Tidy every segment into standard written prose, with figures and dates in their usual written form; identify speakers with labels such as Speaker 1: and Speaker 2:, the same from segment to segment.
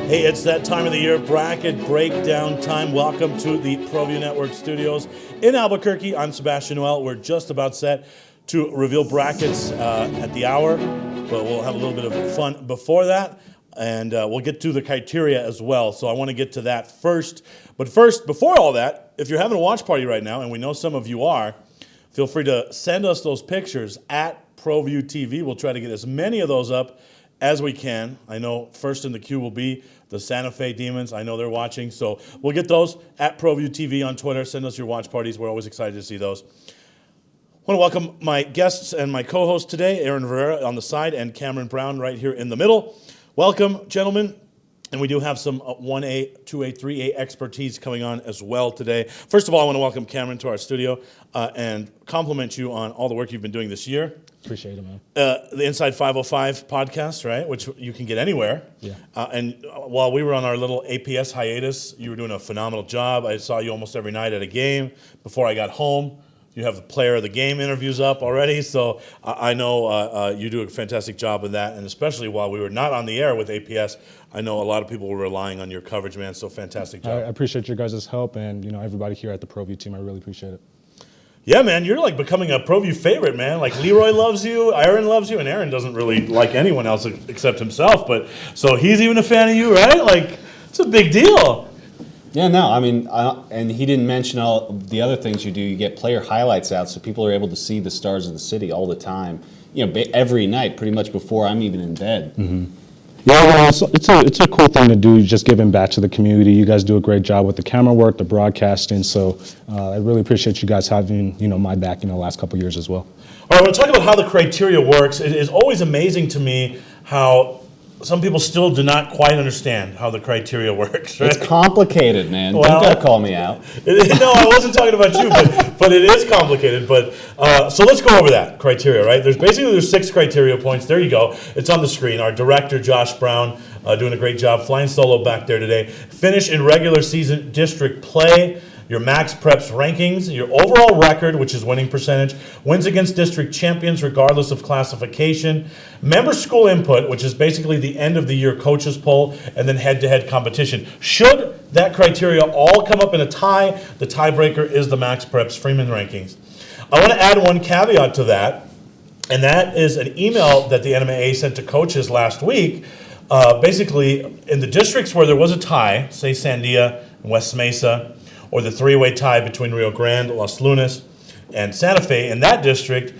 Speaker 1: Hey, it's that time of the year, bracket breakdown time. Welcome to the Proview Network studios in Albuquerque. I'm Sebastian Noel. We're just about set to reveal brackets at the hour, but we'll have a little bit of fun before that, and we'll get to the criteria as well. So I want to get to that first. But first, before all that, if you're having a watch party right now, and we know some of you are, feel free to send us those pictures at Proview TV. We'll try to get as many of those up as we can. I know first in the queue will be the Santa Fe Demons. I know they're watching, so we'll get those at Proview TV on Twitter. Send us your watch parties. We're always excited to see those. I want to welcome my guests and my co-host today, Aaron Rivera on the side and Cameron Brown right here in the middle. Welcome, gentlemen. And we do have some 1A, 2A, 3A expertise coming on as well today. First of all, I want to welcome Cameron to our studio and compliment you on all the work you've been doing this year.
Speaker 2: Appreciate it, man.
Speaker 1: The Inside 505 podcast, right, which you can get anywhere.
Speaker 2: Yeah.
Speaker 1: And while we were on our little APS hiatus, you were doing a phenomenal job. I saw you almost every night at a game. Before I got home, you have the player of the game interviews up already. So I know you do a fantastic job with that. And especially while we were not on the air with APS, I know a lot of people were relying on your coverage, man. So fantastic job.
Speaker 2: I appreciate your guys' help and everybody here at the Proview team. I really appreciate it.
Speaker 1: Yeah, man, you're like becoming a Proview favorite, man. Like Leroy loves you, Aaron loves you, and Aaron doesn't really like anyone else except himself. But so he's even a fan of you, right? Like it's a big deal.
Speaker 3: Yeah, no, I mean, and he didn't mention all the other things you do. You get player highlights out, so people are able to see the stars of the city all the time. Every night, pretty much before I'm even in bed.
Speaker 2: Mm-hmm. Yeah, it's a cool thing to do, just giving back to the community. You guys do a great job with the camera work, the broadcasting, so I really appreciate you guys having, my back, the last couple years as well.
Speaker 1: All right, I want to talk about how the criteria works. It is always amazing to me how some people still do not quite understand how the criteria works. Right?
Speaker 3: It's complicated, man.
Speaker 1: Well,
Speaker 3: Don't call me out.
Speaker 1: No, I wasn't talking about you, but it is complicated. But so let's go over that criteria, right? There's 6 criteria points. There you go. It's on the screen. Our director, Josh Brown, doing a great job, flying solo back there today. Finish in regular season district play. Your max preps rankings, your overall record, which is winning percentage, wins against district champions regardless of classification, member school input, which is basically the end of the year coaches poll, and then head-to-head competition. Should that criteria all come up in a tie, the tiebreaker is the max preps Freeman rankings. I want to add one caveat to that, and that is an email that the NMAA sent to coaches last week. Basically, in the districts where there was a tie, say Sandia and West Mesa, or the 3-way tie between Rio Grande, Los Lunas, and Santa Fe in that district,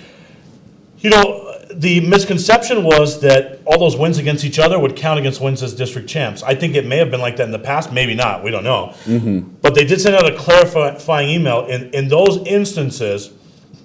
Speaker 1: the misconception was that all those wins against each other would count against wins as district champs. I think it may have been like that in the past, maybe not, we don't know. Mm-hmm. But they did send out a clarifying email. In those instances,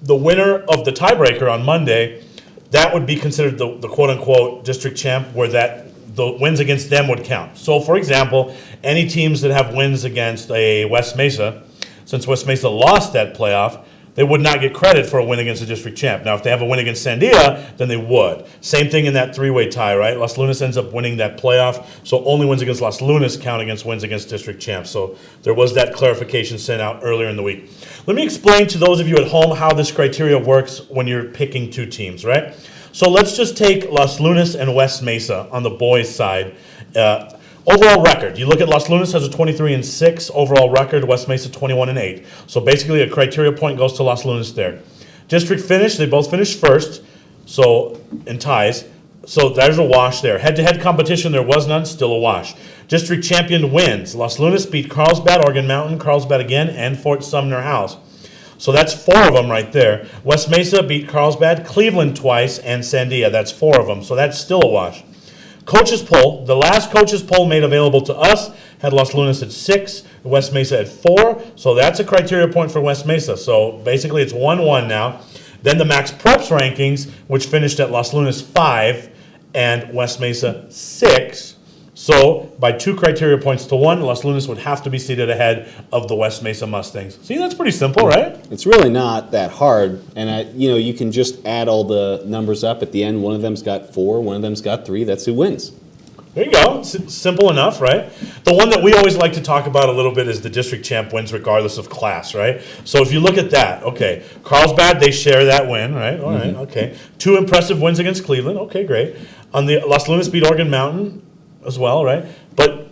Speaker 1: the winner of the tiebreaker on Monday, that would be considered the quote-unquote district champ, where the wins against them would count. So, for example, any teams that have wins against a West Mesa, since West Mesa lost that playoff, they would not get credit for a win against a district champ. Now, if they have a win against Sandia, then they would. Same thing in that 3-way tie, right? Los Lunas ends up winning that playoff, so only wins against Los Lunas count against wins against district champs. So there was that clarification sent out earlier in the week. Let me explain to those of you at home how this criteria works when you're picking 2 teams, right? So let's just take Los Lunas and West Mesa on the boys' side. Overall record, you look at Los Lunas has a 23-6 overall record, West Mesa 21-8. So basically a criteria point goes to Los Lunas there. District finish, they both finished first, so in ties. So there's a wash there. Head-to-head competition, there was none, still a wash. District champion wins. Los Lunas beat Carlsbad, Organ Mountain, Carlsbad again, and Fort Sumner House. So that's 4 of them right there. West Mesa beat Carlsbad, Cleveland twice, and Sandia. That's 4 of them. So that's still a wash. Coaches poll. The last coaches poll made available to us had Los Lunas at 6, West Mesa at 4. So that's a criteria point for West Mesa. So basically it's 1-1 now. Then the max preps rankings, which finished at Los Lunas 5 and West Mesa 6. So, by 2 criteria points to 1, Los Lunas would have to be seated ahead of the West Mesa Mustangs. See, that's pretty simple, right?
Speaker 3: It's really not that hard, and you can just add all the numbers up at the end. One of them's got 4, one of them's got 3. That's who wins.
Speaker 1: There you go. Simple enough, right? The one that we always like to talk about a little bit is the district champ wins regardless of class, right? So if you look at that, okay, Carlsbad, they share that win, right? All right, okay. 2 impressive wins against Cleveland. Okay, great. On the Los Lunas beat Organ Mountain as well, right? But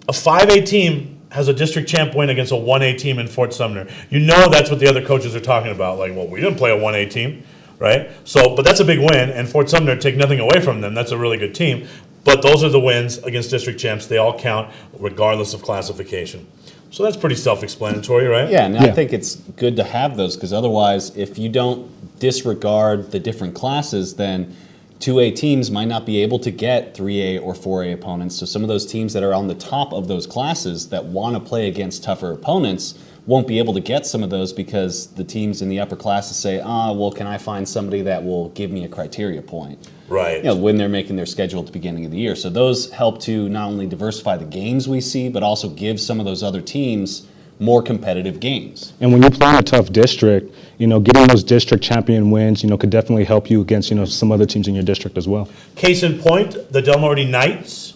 Speaker 1: A 5A team has a district champ win against a 1A team in Fort Sumner. You know that's what the other coaches are talking about. Like, well, we didn't play a 1A team, right? So, but that's a big win, and Fort Sumner, take nothing away from them. That's a really good team. But those are the wins against district champs. They all count regardless of classification. So that's pretty self-explanatory, right?
Speaker 3: Yeah, and
Speaker 2: Yeah.
Speaker 3: I think it's good to have those because otherwise, if you don't disregard the different classes, then 2A teams might not be able to get 3A or 4A opponents. So some of those teams that are on the top of those classes that want to play against tougher opponents won't be able to get some of those because the teams in the upper classes say, well, can I find somebody that will give me a criteria point?
Speaker 1: Right.
Speaker 3: You know, when they're making their schedule at the beginning of the year. So those help to not only diversify the games we see, but also give some of those other teams more competitive games.
Speaker 2: And when you play in a tough district, getting those district champion wins, could definitely help you against, some other teams in your district as well.
Speaker 1: Case in point, the Del Norte Knights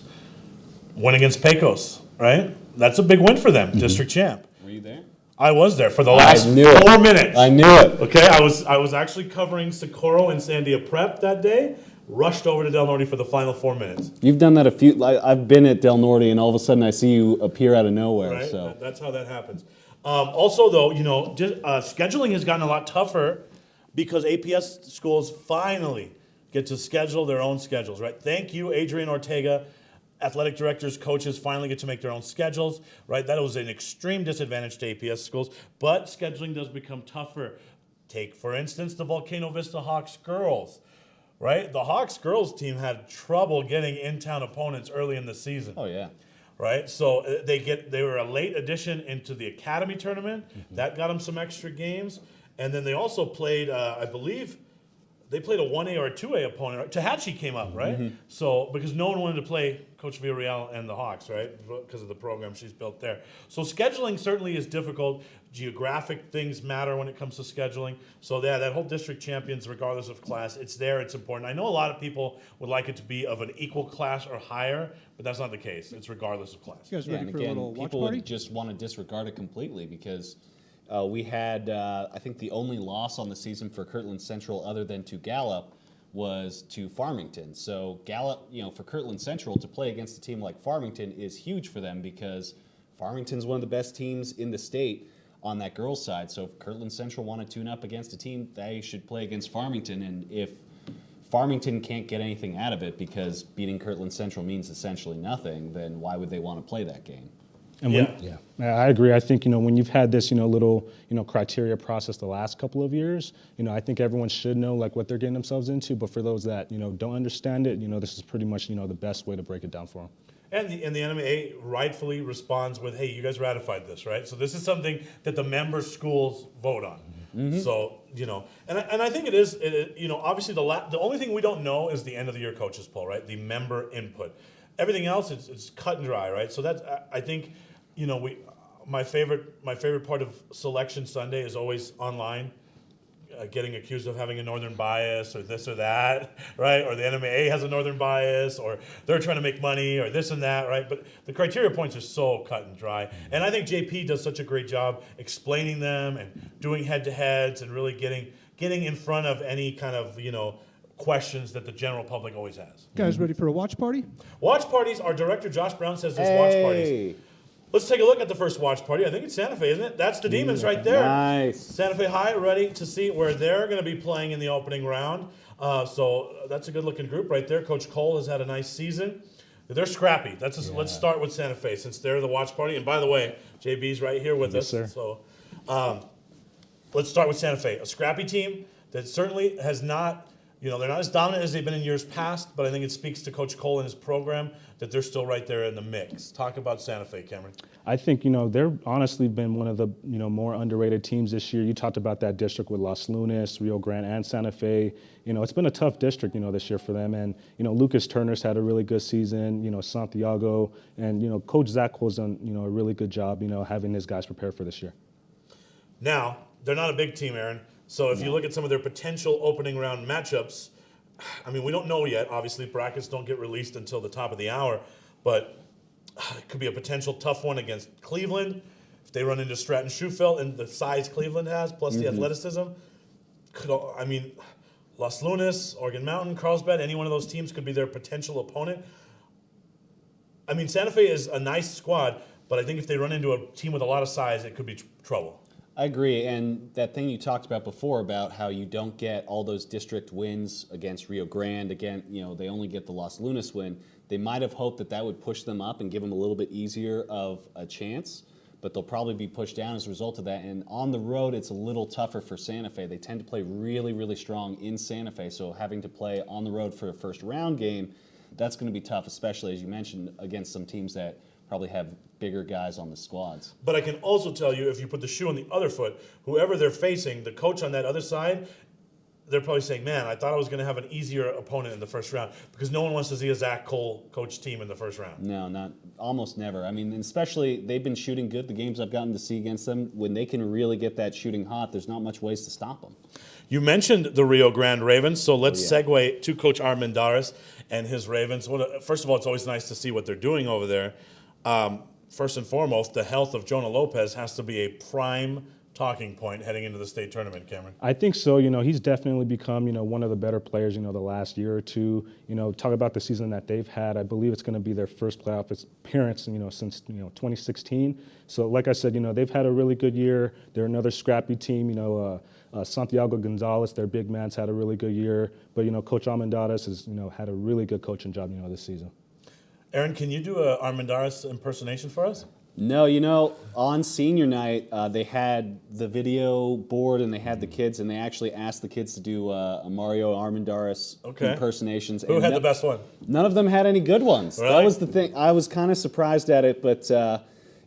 Speaker 1: win against Pecos, right? That's a big win for them, district champ.
Speaker 3: Were you there?
Speaker 1: I was there for the last
Speaker 3: knew it.
Speaker 1: 4 minutes.
Speaker 3: I knew it.
Speaker 1: Okay, I was actually covering Socorro and Sandia Prep that day. Rushed over to Del Norte for the final 4 minutes.
Speaker 3: You've done that a few. I've been at Del Norte, and all of a sudden I see you appear out of nowhere.
Speaker 1: Right?
Speaker 3: So
Speaker 1: That's how that happens. Also, though, scheduling has gotten a lot tougher because APS schools finally get to schedule their own schedules, right? Thank you, Adrian Ortega. Athletic directors, coaches finally get to make their own schedules, right? That was an extreme disadvantage to APS schools, but scheduling does become tougher. Take, for instance, the Volcano Vista Hawks girls, right? The Hawks girls team had trouble getting in-town opponents early in the season.
Speaker 3: oh yeah.
Speaker 1: Right, so they were a late addition into the academy tournament. That got them some extra games, and then they also played. I believe they played a 1A or a 2A opponent. Right? Tahatchee came up, right? So because no one wanted to play Coach Villarreal and the Hawks, right? Because of the program she's built there. So scheduling certainly is difficult. Geographic things matter when it comes to scheduling. So yeah, that whole district champions, regardless of class, it's there, it's important. I know a lot of people would like it to be of an equal class or higher, but that's not the case. It's regardless of class.
Speaker 4: You guys
Speaker 3: Yeah,
Speaker 4: ready
Speaker 3: and
Speaker 4: for a
Speaker 3: again,
Speaker 4: little watch
Speaker 3: people
Speaker 4: party?
Speaker 3: would just want to disregard it completely because we had, I think, the only loss on the season for Kirtland Central, other than to Gallup, was to Farmington. So Gallup, for Kirtland Central to play against a team like Farmington is huge for them because Farmington's one of the best teams in the state on that girls' side. So if Kirtland Central want to tune up against a team, they should play against Farmington. And if Farmington can't get anything out of it because beating Kirtland Central means essentially nothing, then why would they want to play that game?
Speaker 2: And
Speaker 1: Yeah.
Speaker 2: I agree. I think, when you've had this, little, criteria process the last couple of years, I think everyone should know like what they're getting themselves into. But for those that, don't understand it, this is pretty much, the best way to break it down for them.
Speaker 1: And the NMA rightfully responds with, hey, you guys ratified this, right? So this is something that the member schools vote on. So, and I think it is, obviously the only thing we don't know is the end of the year coaches poll, right? The member input. Everything else, it's cut and dry, right? So that's, I think, my favorite part of Selection Sunday is always online. Getting accused of having a northern bias or this or that, right? Or the NMAA has a northern bias, or they're trying to make money, or this and that, right? But the criteria points are so cut and dry. And I think JP does such a great job explaining them and doing head-to-heads and really getting in front of any kind of, questions that the general public always has.
Speaker 4: Guys ready for a watch party?
Speaker 1: Watch parties, our director Josh Brown says there's watch parties. Let's take a look at the first watch party. I think it's Santa Fe, isn't it? That's the Demons right there.
Speaker 3: Nice.
Speaker 1: Santa Fe High ready to see where they're going to be playing in the opening round. So that's a good-looking group right there. Coach Cole has had a nice season. They're scrappy. Let's start with Santa Fe since they're the watch party. And by the way, JB's right here with us.
Speaker 2: Sir.
Speaker 1: So let's start with Santa Fe. A scrappy team that certainly has not, they're not as dominant as they've been in years past, but I think it speaks to Coach Cole and his program that they're still right there in the mix. Talk about Santa Fe, Cameron.
Speaker 2: I think, they're honestly been one of the, more underrated teams this year. You talked about that district with Los Lunas, Rio Grande, and Santa Fe. It's been a tough district, this year for them. And, Lucas Turner's had a really good season, Santiago. And, Coach Zach Cole's done, a really good job, having his guys prepared for this year.
Speaker 1: Now, they're not a big team, Aaron. So if you look at some of their potential opening round matchups, I mean, we don't know yet. Obviously, brackets don't get released until the top of the hour. But it could be a potential tough one against Cleveland. If they run into Stratton Schufelt and the size Cleveland has, plus the athleticism, Los Lunas, Oregon Mountain, Carlsbad, any one of those teams could be their potential opponent. I mean, Santa Fe is a nice squad, but I think if they run into a team with a lot of size, it could be trouble.
Speaker 3: I agree, and that thing you talked about before about how you don't get all those district wins against Rio Grande, again, they only get the Los Lunas win. They might have hoped that would push them up and give them a little bit easier of a chance, but they'll probably be pushed down as a result of that. And on the road, it's a little tougher for Santa Fe. They tend to play really, really strong in Santa Fe, so having to play on the road for a first round game, that's going to be tough, especially, as you mentioned, against some teams that probably have bigger guys on the squads.
Speaker 1: But I can also tell you, if you put the shoe on the other foot, whoever they're facing, the coach on that other side, they're probably saying, man, I thought I was going to have an easier opponent in the first round, because no one wants to see a Zach Cole coach team in the first round.
Speaker 3: No, almost never. I mean, especially they've been shooting good. The games I've gotten to see against them, when they can really get that shooting hot, there's not much ways to stop them.
Speaker 1: You mentioned the Rio Grande Ravens, so let's segue to Coach Armendariz and his Ravens. First of all, it's always nice to see what they're doing over there. First and foremost, the health of Jonah Lopez has to be a prime talking point heading into the state tournament, Cameron.
Speaker 2: I think so. He's definitely become, one of the better players, the last year or two. Talk about the season that they've had. I believe it's going to be their first playoff appearance, since, 2016. So, like I said, they've had a really good year. They're another scrappy team. Santiago Gonzalez, their big man's had a really good year. But, Coach Armendariz has, had a really good coaching job, this season.
Speaker 1: Aaron, can you do an Armendariz impersonation for us?
Speaker 3: No, on senior night, they had the video board and they had the kids, and they actually asked the kids to do a Mario Armendariz impersonations.
Speaker 1: Who had the best one?
Speaker 3: None of them had any good ones.
Speaker 1: Really?
Speaker 3: That was the thing. I was kind of surprised at it, but,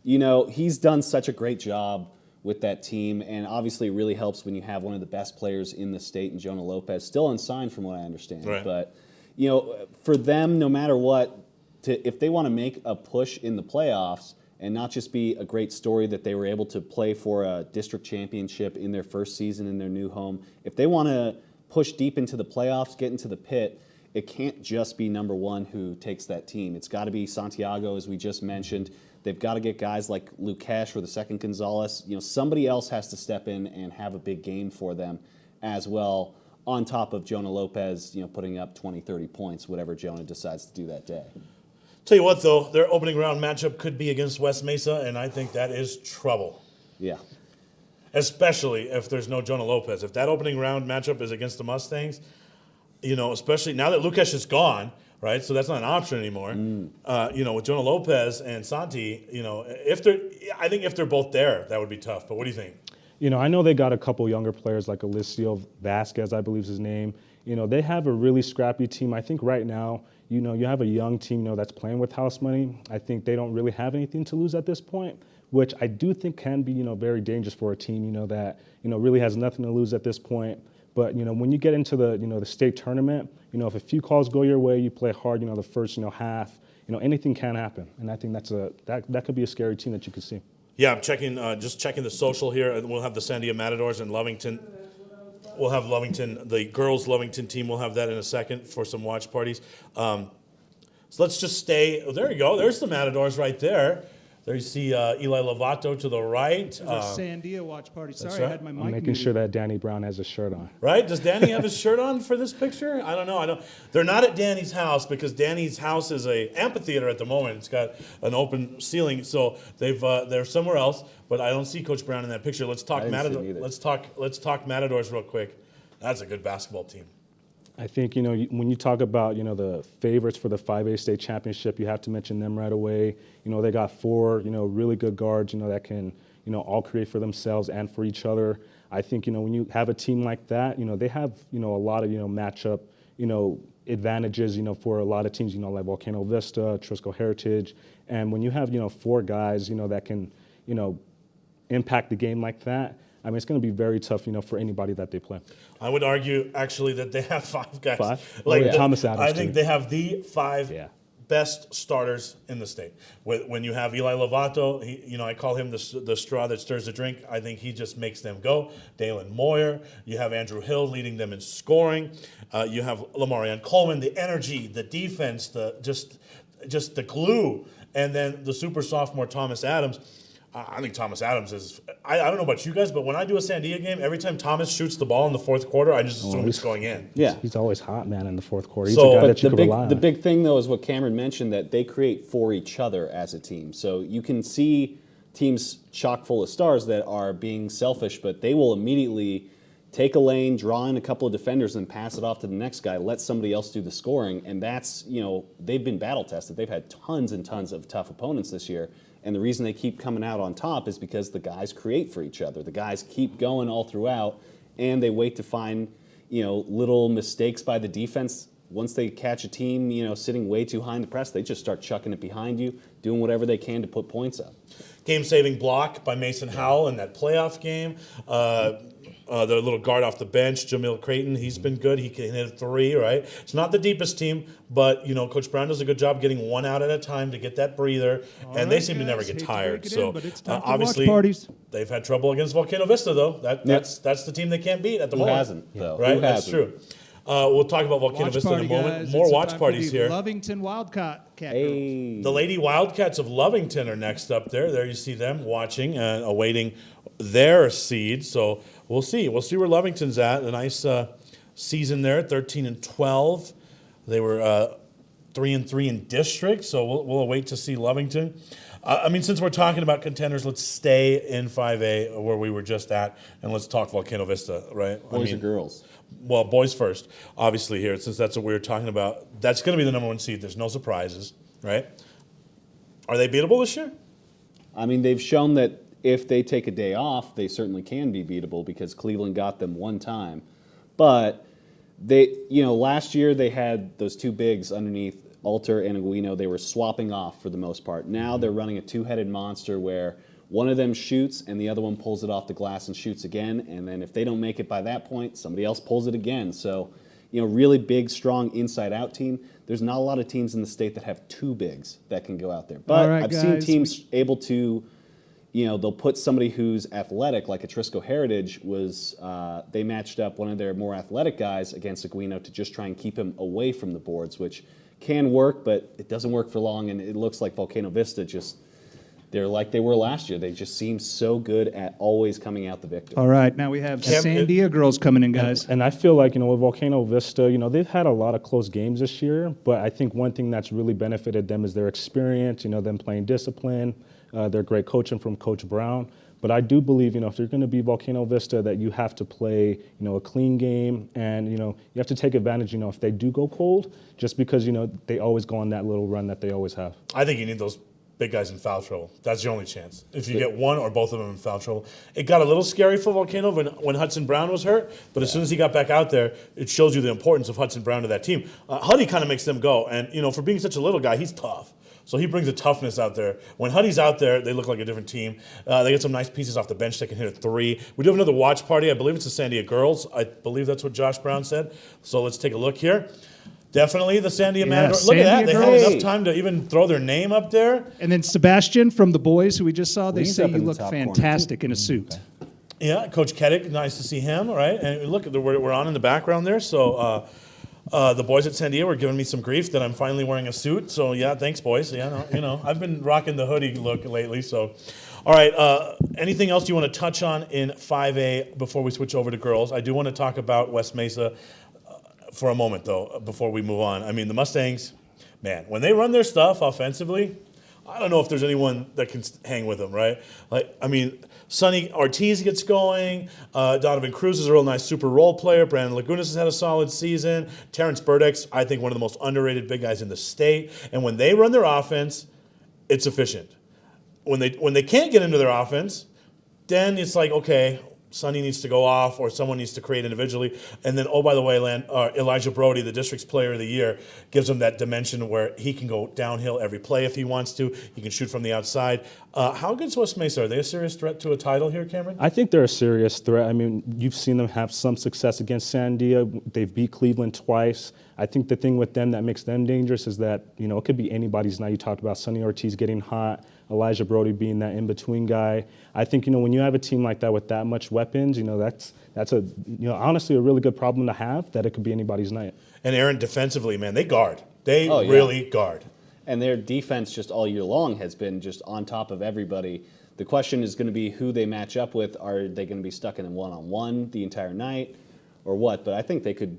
Speaker 3: he's done such a great job with that team, and obviously it really helps when you have one of the best players in the state in Jonah Lopez, still unsigned from what I understand.
Speaker 1: Right.
Speaker 3: But, for them, no matter what, if they want to make a push in the playoffs and not just be a great story that they were able to play for a district championship in their first season in their new home, if they want to push deep into the playoffs, get into the pit, it can't just be number one who takes that team. It's got to be Santiago, as we just mentioned. They've got to get guys like Lukesh or the second Gonzalez. Somebody else has to step in and have a big game for them as well, on top of Jonah Lopez, putting up 20, 30 points, whatever Jonah decides to do that day.
Speaker 1: Tell you what, though, their opening round matchup could be against West Mesa, and I think that is trouble.
Speaker 3: Yeah.
Speaker 1: Especially if there's no Jonah Lopez. If that opening round matchup is against the Mustangs, especially now that Lukesh is gone, right? So that's not an option anymore. With Jonah Lopez and Santi, I think if they're both there, that would be tough. But what do you think?
Speaker 2: I know they got a couple younger players like Alicio Vasquez, I believe is his name. They have a really scrappy team. I think right now, you have a young team, that's playing with house money. I think they don't really have anything to lose at this point, which I do think can be, very dangerous for a team, that, really has nothing to lose at this point. But, when you get into the state tournament, if a few calls go your way, you play hard, the first, half, anything can happen. And I think that could be a scary team that you could see.
Speaker 1: Yeah, I'm checking, just checking the social here. We'll have the Sandia Matadors and Lovington. We'll have Lovington, the girls' Lovington team. We'll have that in a second for some watch parties. So let's just stay. Oh, there you go. There's the Matadors right there. There you see Eli Lovato to the right.
Speaker 4: There's a Sandia watch party. Sorry,
Speaker 1: right.
Speaker 4: I had my mic
Speaker 2: I'm making
Speaker 4: muted.
Speaker 2: sure that Danny Brown has a shirt on.
Speaker 1: Right? Does Danny have his shirt on for this picture? I don't know. They're not at Danny's house because Danny's house is a amphitheater at the moment. It's got an open ceiling, so they're somewhere else. But I don't see Coach Brown in that picture. Let's talk Matadors. Let's talk Matadors real quick. That's a good basketball team.
Speaker 2: I think, when you talk about, the favorites for the 5A state championship, you have to mention them right away. They got four, really good guards, that can, all create for themselves and for each other. I think, when you have a team like that, they have, a lot of, matchup, advantages, for a lot of teams, like Volcano, Vista, Trisco Heritage. And when you have, four guys, that can, impact the game like that, I mean, it's going to be very tough, for anybody that they play.
Speaker 1: I would argue, actually, that they have five guys.
Speaker 2: Five?
Speaker 1: Thomas
Speaker 2: Adams,
Speaker 1: I think
Speaker 2: too.
Speaker 1: they have the five best starters in the state. When you have Eli Lovato, I call him the straw that stirs the drink. I think he just makes them go. Dalen Moyer. You have Andrew Hill leading them in scoring. You have Lamarion Coleman, the energy, the defense, just the glue. And then the super sophomore, Thomas Adams. I think Thomas Adams is. I don't know about you guys, but when I do a Sandia game, every time Thomas shoots the ball in the fourth quarter, I just assume it's going in.
Speaker 3: Yeah.
Speaker 2: He's always hot, man, in the fourth quarter. He's
Speaker 1: So-
Speaker 2: a guy
Speaker 1: But
Speaker 2: that you can rely on.
Speaker 3: The big thing, though, is what Cameron mentioned, that they create for each other as a team. So you can see teams chock full of stars that are being selfish, but they will immediately take a lane, draw in a couple of defenders, and pass it off to the next guy, let somebody else do the scoring. And that's, they've been battle tested. They've had tons and tons of tough opponents this year. And the reason they keep coming out on top is because the guys create for each other. The guys keep going all throughout, and they wait to find, little mistakes by the defense. Once they catch a team, sitting way too high in the press, they just start chucking it behind you, doing whatever they can to put points up.
Speaker 1: Game-saving block by Mason Howell in that playoff game. The little guard off the bench, Jamil Creighton, he's been good. He can hit a three, right? It's not the deepest team, but, Coach Brown does a good job getting one out at a time to get that breather, and they seem to never get tired. So,
Speaker 4: but it's time for
Speaker 1: obviously,
Speaker 4: watch parties.
Speaker 1: they've had trouble against Volcano Vista, though. That's the team they can't beat at the
Speaker 3: Who
Speaker 1: moment.
Speaker 3: hasn't, though?
Speaker 1: Right?
Speaker 3: Who
Speaker 1: That's
Speaker 3: hasn't?
Speaker 1: true. We'll talk about Volcano
Speaker 4: Watch
Speaker 1: Vista
Speaker 4: party,
Speaker 1: in a moment.
Speaker 4: guys.
Speaker 1: More
Speaker 4: It's
Speaker 1: watch
Speaker 4: time for
Speaker 1: parties
Speaker 4: the
Speaker 1: here.
Speaker 4: Lovington Wildcat girls.
Speaker 3: Hey.
Speaker 1: The Lady Wildcats of Lovington are next up there. There you see them watching and awaiting their seed. So we'll see. We'll see where Lovington's at. A nice season there, 13-12. They were 3-3 in district. So we'll wait to see Lovington. Since we're talking about contenders, let's stay in 5A where we were just at, and let's talk Volcano Vista, right?
Speaker 3: Boys or girls?
Speaker 1: Well, boys first, obviously here, since that's what we were talking about. That's going to be the number one seed. There's no surprises, right? Are they beatable this year?
Speaker 3: They've shown that if they take a day off, they certainly can be beatable because Cleveland got them one time. But last year they had those two bigs underneath Alter and Aguino. They were swapping off for the most part. Now they're running a two-headed monster where one of them shoots and the other one pulls it off the glass and shoots again. And then if they don't make it by that point, somebody else pulls it again. So, really big, strong inside-out team. There's not a lot of teams in the state that have two bigs that can go out there. But
Speaker 4: All right,
Speaker 3: I've seen
Speaker 4: guys,
Speaker 3: teams able to, they'll put somebody who's athletic, like Atrisco Heritage was, they matched up one of their more athletic guys against Aguino to just try and keep him away from the boards, which can work, but it doesn't work for long. And it looks like Volcano Vista they're like they were last year. They just seem so good at always coming out the victor.
Speaker 4: All right, now we have Sandia girls coming in, guys.
Speaker 2: And I feel like, with Volcano Vista, they've had a lot of close games this year, but I think one thing that's really benefited them is their experience, them playing discipline, their great coaching from Coach Brown. But I do believe, if you're going to be Volcano Vista, that you have to play, a clean game, and, you have to take advantage, if they do go cold, just because, they always go on that little run that they always have.
Speaker 1: I think you need those big guys in foul trouble. That's your only chance. If you get one or both of them in foul trouble. It got a little scary for Volcano when Hudson Brown was hurt, but as soon as he got back out there, it shows you the importance of Hudson Brown to that team. Huddy kind of makes them go, and, for being such a little guy, he's tough. So he brings a toughness out there. When Huddy's out there, they look like a different team. They get some nice pieces off the bench. They can hit a three. We do have another watch party. I believe it's the Sandia girls. I believe that's what Josh Brown said. So let's take a look here. Definitely the Sandia man. Look at that.
Speaker 4: Sandia
Speaker 1: They had
Speaker 4: girls.
Speaker 1: enough time to even throw their name up there.
Speaker 4: And then Sebastian from the boys, who we just saw, they
Speaker 3: He's
Speaker 4: say
Speaker 3: up
Speaker 4: you
Speaker 3: in the
Speaker 4: look
Speaker 3: top corner,
Speaker 4: fantastic in a suit.
Speaker 1: Yeah, Coach Keddick, nice to see him, right? And look, we're on in the background there. So the boys at Sandia were giving me some grief that I'm finally wearing a suit. So yeah, thanks, boys. Yeah, I've been rocking the hoodie look lately. So, all right. Anything else you want to touch on in 5A before we switch over to girls? I do want to talk about West Mesa for a moment, though, before we move on. The Mustangs, man, when they run their stuff offensively, I don't know if there's anyone that can hang with them, right? Sonny Ortiz gets going. Donovan Cruz is a real nice super role player. Brandon Lagunas has had a solid season. Terrence Burdex, I think one of the most underrated big guys in the state. And when they run their offense, it's efficient. When they can't get into their offense, then it's like, okay, Sonny needs to go off or someone needs to create individually. And then, oh, by the way, Elijah Brody, the district's player of the year, gives him that dimension where he can go downhill every play if he wants to. He can shoot from the outside. How good is West Mesa? Are they a serious threat to a title here, Cameron?
Speaker 2: I think they're a serious threat. You've seen them have some success against Sandia. They've beat Cleveland twice. I think the thing with them that makes them dangerous is that, it could be anybody's night. You talked about Sonny Ortiz getting hot, Elijah Brody being that in-between guy. I think, when you have a team like that with that much weapons, that's a honestly a really good problem to have, that it could be anybody's night.
Speaker 1: And Aaron, defensively, man, they guard. They
Speaker 3: Oh, yeah.
Speaker 1: really guard.
Speaker 3: And their defense just all year long has been just on top of everybody. The question is going to be who they match up with. Are they going to be stuck in a one-on-one the entire night or what? But I think they could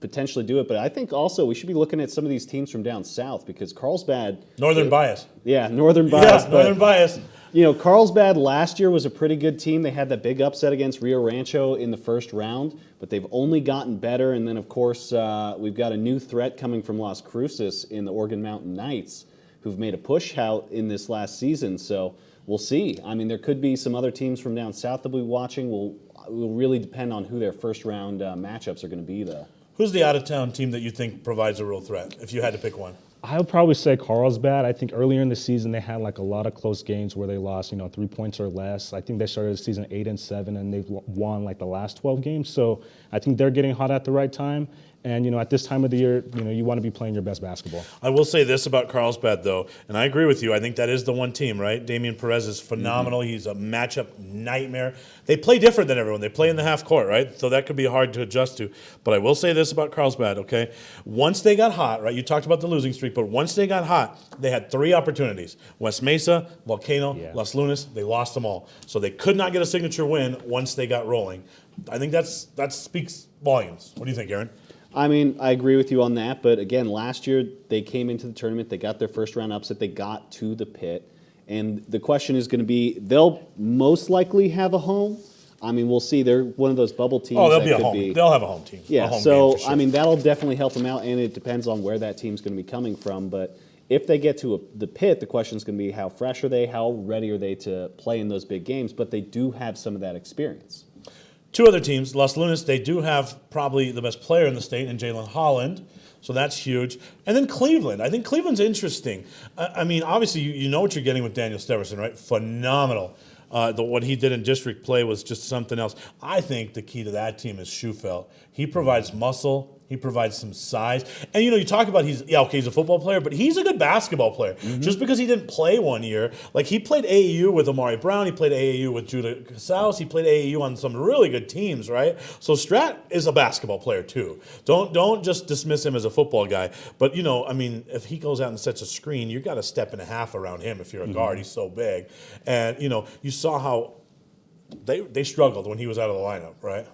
Speaker 3: potentially do it. But I think also we should be looking at some of these teams from down south because Carlsbad.
Speaker 1: Northern bias.
Speaker 3: Yeah, Northern bias.
Speaker 1: Yeah, Northern bias.
Speaker 3: You know, Carlsbad last year was a pretty good team. They had that big upset against Rio Rancho in the first round, but they've only gotten better. And then, of course, we've got a new threat coming from Las Cruces in the Oregon Mountain Knights, who've made a push out in this last season. So we'll see. I mean, there could be some other teams from down south that we'll be watching. Will really depend on who their first round matchups are going to be, though.
Speaker 1: Who's the out-of-town team that you think provides a real threat, if you had to pick one?
Speaker 2: I would probably say Carlsbad. I think earlier in the season they had like a lot of close games where they lost, 3 points or less. I think they started the season 8-7 and they've won like the last 12 games. So I think they're getting hot at the right time. And at this time of the year, you want to be playing your best basketball.
Speaker 1: I will say this about Carlsbad, though, and I agree with you. I think that is the one team, right? Damian Perez is phenomenal. Mm-hmm. He's a matchup nightmare. They play different than everyone. They play in the half court, right? So that could be hard to adjust to. But I will say this about Carlsbad, okay? Once they got hot, right? You talked about the losing streak, but once they got hot, they had 3 opportunities. West Mesa, Volcano, Las Lunas. They lost them all. So they could not get a signature win once they got rolling. I think that speaks volumes. What do you think, Aaron?
Speaker 3: I mean, I agree with you on that, but again, last year they came into the tournament, they got their first round upset, they got to the pit, and the question is going to be, they'll most likely have a home. I mean, we'll see. They're one of those bubble teams.
Speaker 1: Oh, they'll be a home. They'll have a home team.
Speaker 3: Yeah,
Speaker 1: home
Speaker 3: so
Speaker 1: game for sure.
Speaker 3: I mean, that'll definitely help them out, and it depends on where that team's going to be coming from. But if they get to the pit, the question is going to be how fresh are they, how ready are they to play in those big games? But they do have some of that experience.
Speaker 1: 2 other teams, Las Lunas, they do have probably the best player in the state in Jalen Holland, so that's huge. And then Cleveland. I think Cleveland's interesting. I mean, obviously, you know what you're getting with Daniel Steverson, right? Phenomenal. What he did in district play was just something else. I think the key to that team is Schufelt. He provides muscle. He provides some size. And, you talk about he's a football player, but he's a good basketball player. Mm-hmm. Just because he didn't play one year, like he played AAU with Amari Brown, he played AAU with Judah Casals, he played AAU on some really good teams, right? So Strat is a basketball player too. Don't just dismiss him as a football guy. But, if he goes out and sets a screen, you got a step and a half around him if you're a guard. He's so big. And, you saw how they struggled when he was out of the lineup, right?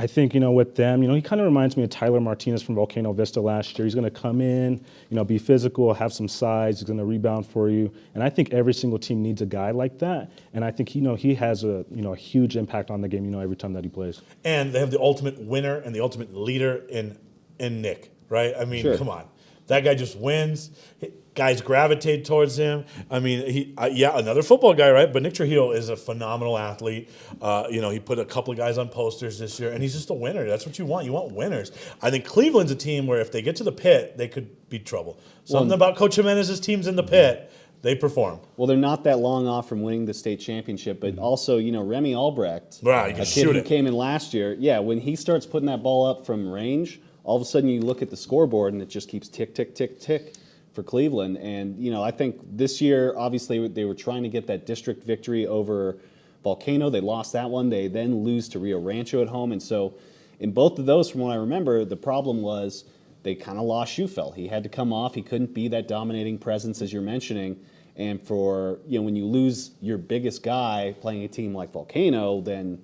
Speaker 2: I think, with them, he kind of reminds me of Tyler Martinez from Volcano Vista last year. He's going to come in, be physical, have some size. He's going to rebound for you. And I think every single team needs a guy like that. And I think, he has a huge impact on the game, every time that he plays.
Speaker 1: And they have the ultimate winner and the ultimate leader in Nick, right? I mean, Come on. That guy just wins. Guys gravitate towards him. I mean, another football guy, right? But Nick Trujillo is a phenomenal athlete. He put a couple of guys on posters this year, and he's just a winner. That's what you want. You want winners. I think Cleveland's a team where if they get to the pit, they could be trouble. Something about Coach Jimenez's teams in the pit, they perform.
Speaker 3: Well, they're not that long off from winning the state championship, but also, Remy Albrecht,
Speaker 1: right,
Speaker 3: a kid who came in last year, when he starts putting that ball up from range, all of a sudden you look at the scoreboard and it just keeps tick, tick, tick, tick for Cleveland. And, I think this year, obviously, they were trying to get that district victory over Volcano. They lost that one. They then lose to Rio Rancho at home. And so in both of those, from what I remember, the problem was they kind of lost Schufelt. He had to come off. He couldn't be that dominating presence, as you're mentioning. And for, when you lose your biggest guy playing a team like Volcano, then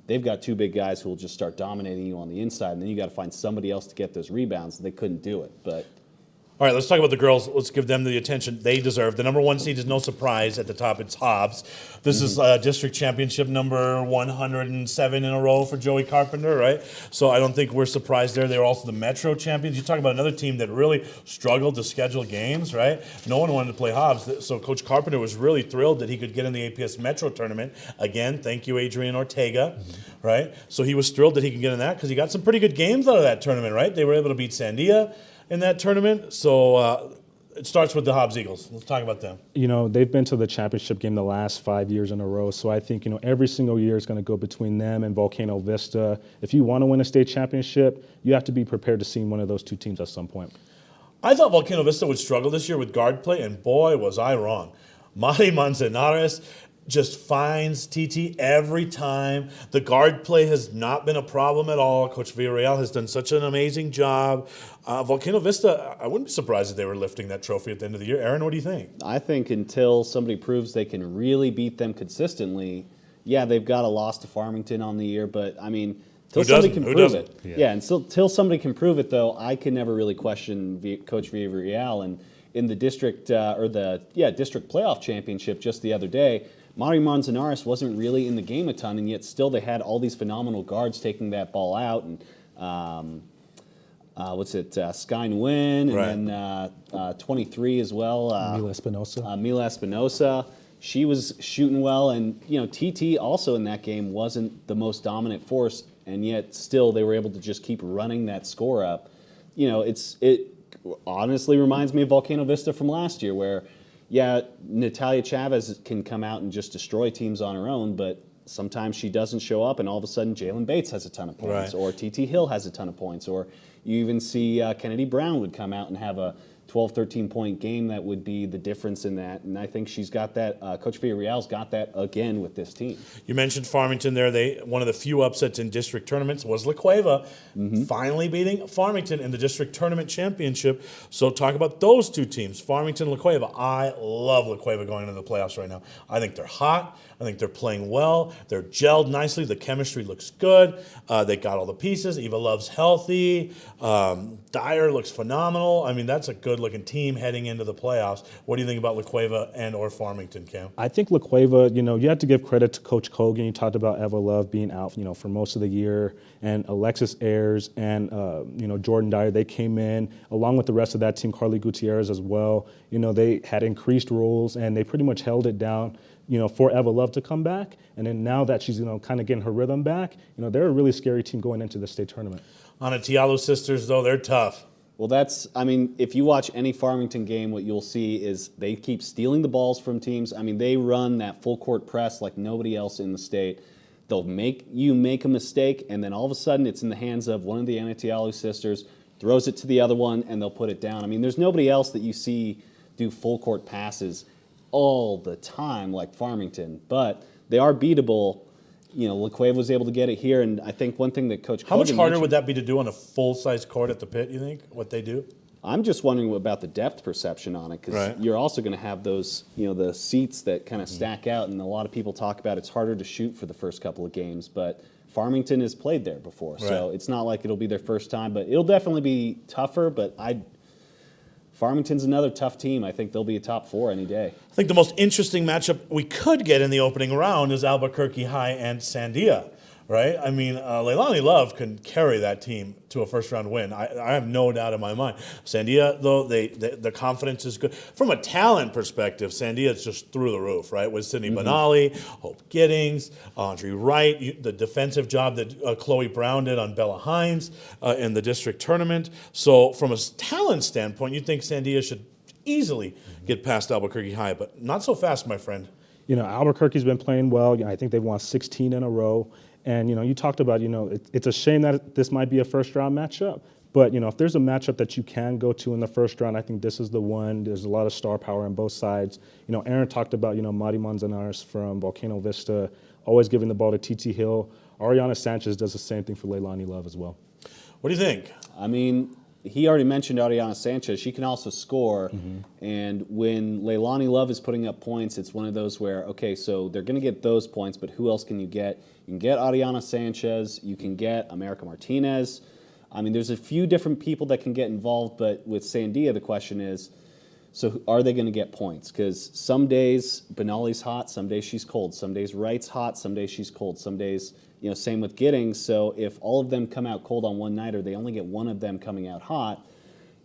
Speaker 3: they've got 2 big guys who will just start dominating you on the inside, and then you got to find somebody else to get those rebounds. They couldn't do it, but.
Speaker 1: All right, let's talk about the girls. Let's give them the attention they deserve. The number 1 seed is no surprise at the top. It's Hobbs. This is district championship number 107 in a row for Joey Carpenter, right? So I don't think we're surprised there. They were also the Metro champions. You talk about another team that really struggled to schedule games, right? No one wanted to play Hobbs. So Coach Carpenter was really thrilled that he could get in the APS Metro tournament. Again, thank you, Adrian Ortega, right? So he was thrilled that he could get in that because he got some pretty good games out of that tournament, right? They were able to beat Sandia in that tournament. So it starts with the Hobbs Eagles. Let's talk about them.
Speaker 2: They've been to the championship game the last 5 years in a row. So I think, every single year is going to go between them and Volcano Vista. If you want to win a state championship, you have to be prepared to see one of those 2 teams at some point.
Speaker 1: I thought Volcano Vista would struggle this year with guard play, and boy, was I wrong. Mari Manzanares, just finds TT every time. The guard play has not been a problem at all. Coach Villarreal has done such an amazing job. Volcano Vista, I wouldn't be surprised if they were lifting that trophy at the end of the year. Aaron, what do you think?
Speaker 3: I think until somebody proves they can really beat them consistently, yeah, they've got a loss to Farmington on the year, but I mean, until somebody can prove it. Yeah, until somebody can prove it, though, I can never really question Coach Villarreal. And in the district district playoff championship just the other day, Mario Manzanares wasn't really in the game a ton, and yet still they had all these phenomenal guards taking that ball out. And Sky Nguyen, and then 23 as well. Mila Espinosa. She was shooting well, and TT also in that game wasn't the most dominant force, and yet still they were able to just keep running that score up. It honestly reminds me of Volcano Vista from last year, where Natalia Chavez can come out and just destroy teams on her own, but sometimes she doesn't show up, and all of a sudden Jalen Bates has a ton of points, or TT Hill has a ton of points, or you even see Kennedy Brown would come out and have a 12, 13-point game that would be the difference in that. And I think she's got that. Coach Villarreal's got that again with this team.
Speaker 1: You mentioned Farmington there. One of the few upsets in district tournaments was La Cueva, finally beating Farmington in the district tournament championship. So talk about those two teams, Farmington and La Cueva. I love La Cueva going into the playoffs right now. I think they're hot. I think they're playing well. They're gelled nicely. The chemistry looks good. They got all the pieces. Eva Love's healthy. Dyer looks phenomenal. I mean, that's a good-looking team heading into the playoffs. What do you think about La Cueva and or Farmington, Cam?
Speaker 2: I think La Cueva, you have to give credit to Coach Kogan. You talked about Eva Love being out, for most of the year, and Alexis Ayers and, Jordan Dyer. They came in, along with the rest of that team, Carly Gutierrez as well. They had increased roles, and they pretty much held it down, for Eva Love to come back. And then now that she's, kind of getting her rhythm back, they're a really scary team going into the state tournament.
Speaker 1: Tialo sisters, though, they're tough.
Speaker 3: Well, if you watch any Farmington game, what you'll see is they keep stealing the balls from teams. I mean, they run that full court press like nobody else in the state. They'll make you make a mistake, and then all of a sudden it's in the hands of one of the Anatialu sisters, throws it to the other one, and they'll put it down. I mean, there's nobody else that you see do full court passes all the time like Farmington, but they are beatable. La Cueva was able to get it here, and I think one thing that Coach
Speaker 1: How much harder would that be to do on a full-size court at the pit, you think, what they do?
Speaker 3: I'm just wondering about the depth perception on it, because you're also going to have those, the seats that kind of stack out, and a lot of people talk about it's harder to shoot for the first couple of games, but Farmington has played there before, so it's not like it'll be their first time, but it'll definitely be tougher, but Farmington's another tough team. I think they'll be a top 4 any day.
Speaker 1: I think the most interesting matchup we could get in the opening round is Albuquerque High and Sandia, right? I mean, Leilani Love can carry that team to a first-round win. I have no doubt in my mind. Sandia, though, the confidence is good. From a talent perspective, Sandia is just through the roof, right? With Sydney Benali, Hope Giddings, Audrey Wright, the defensive job that Chloe Brown did on Bella Hines in the district tournament. So from a talent standpoint, you think Sandia should easily get past Albuquerque High, but not so fast, my friend.
Speaker 2: Albuquerque's been playing well. I think they've won 16 in a row. And, you talked about, it's a shame that this might be a first-round matchup. But, if there's a matchup that you can go to in the first round, I think this is the one. There's a lot of star power on both sides. Aaron talked about, Mari Manzanares from Volcano Vista, always giving the ball to TT Hill. Ariana Sanchez does the same thing for Leilani Love as well.
Speaker 1: What do you think?
Speaker 3: I mean, he already mentioned Ariana Sanchez. She can also score. And when Leilani Love is putting up points, it's one of those where, okay, so they're going to get those points, but who else can you get? You can get Ariana Sanchez. You can get America Martinez. I mean, there's a few different people that can get involved, but with Sandia, the question is, so are they going to get points? Because some days Benali's hot, some days she's cold. Some days Wright's hot, some days she's cold. Some days, same with Giddings. So if all of them come out cold on one night, or they only get one of them coming out hot,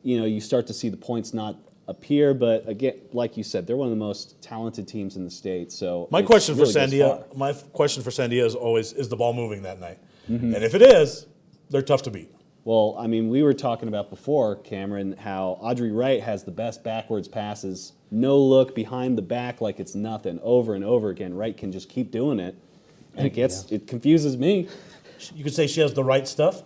Speaker 3: you start to see the points not appear. But again, like you said, they're one of the most talented teams in the state. So
Speaker 1: my question for Sandia is always, is the ball moving that night? And if it is, they're tough to beat.
Speaker 3: Well, I mean, we were talking about before, Cameron, how Audrey Wright has the best backwards passes, no look behind the back like it's nothing, over and over again. Wright can just keep doing it, and it confuses me.
Speaker 1: You could say she has the right stuff.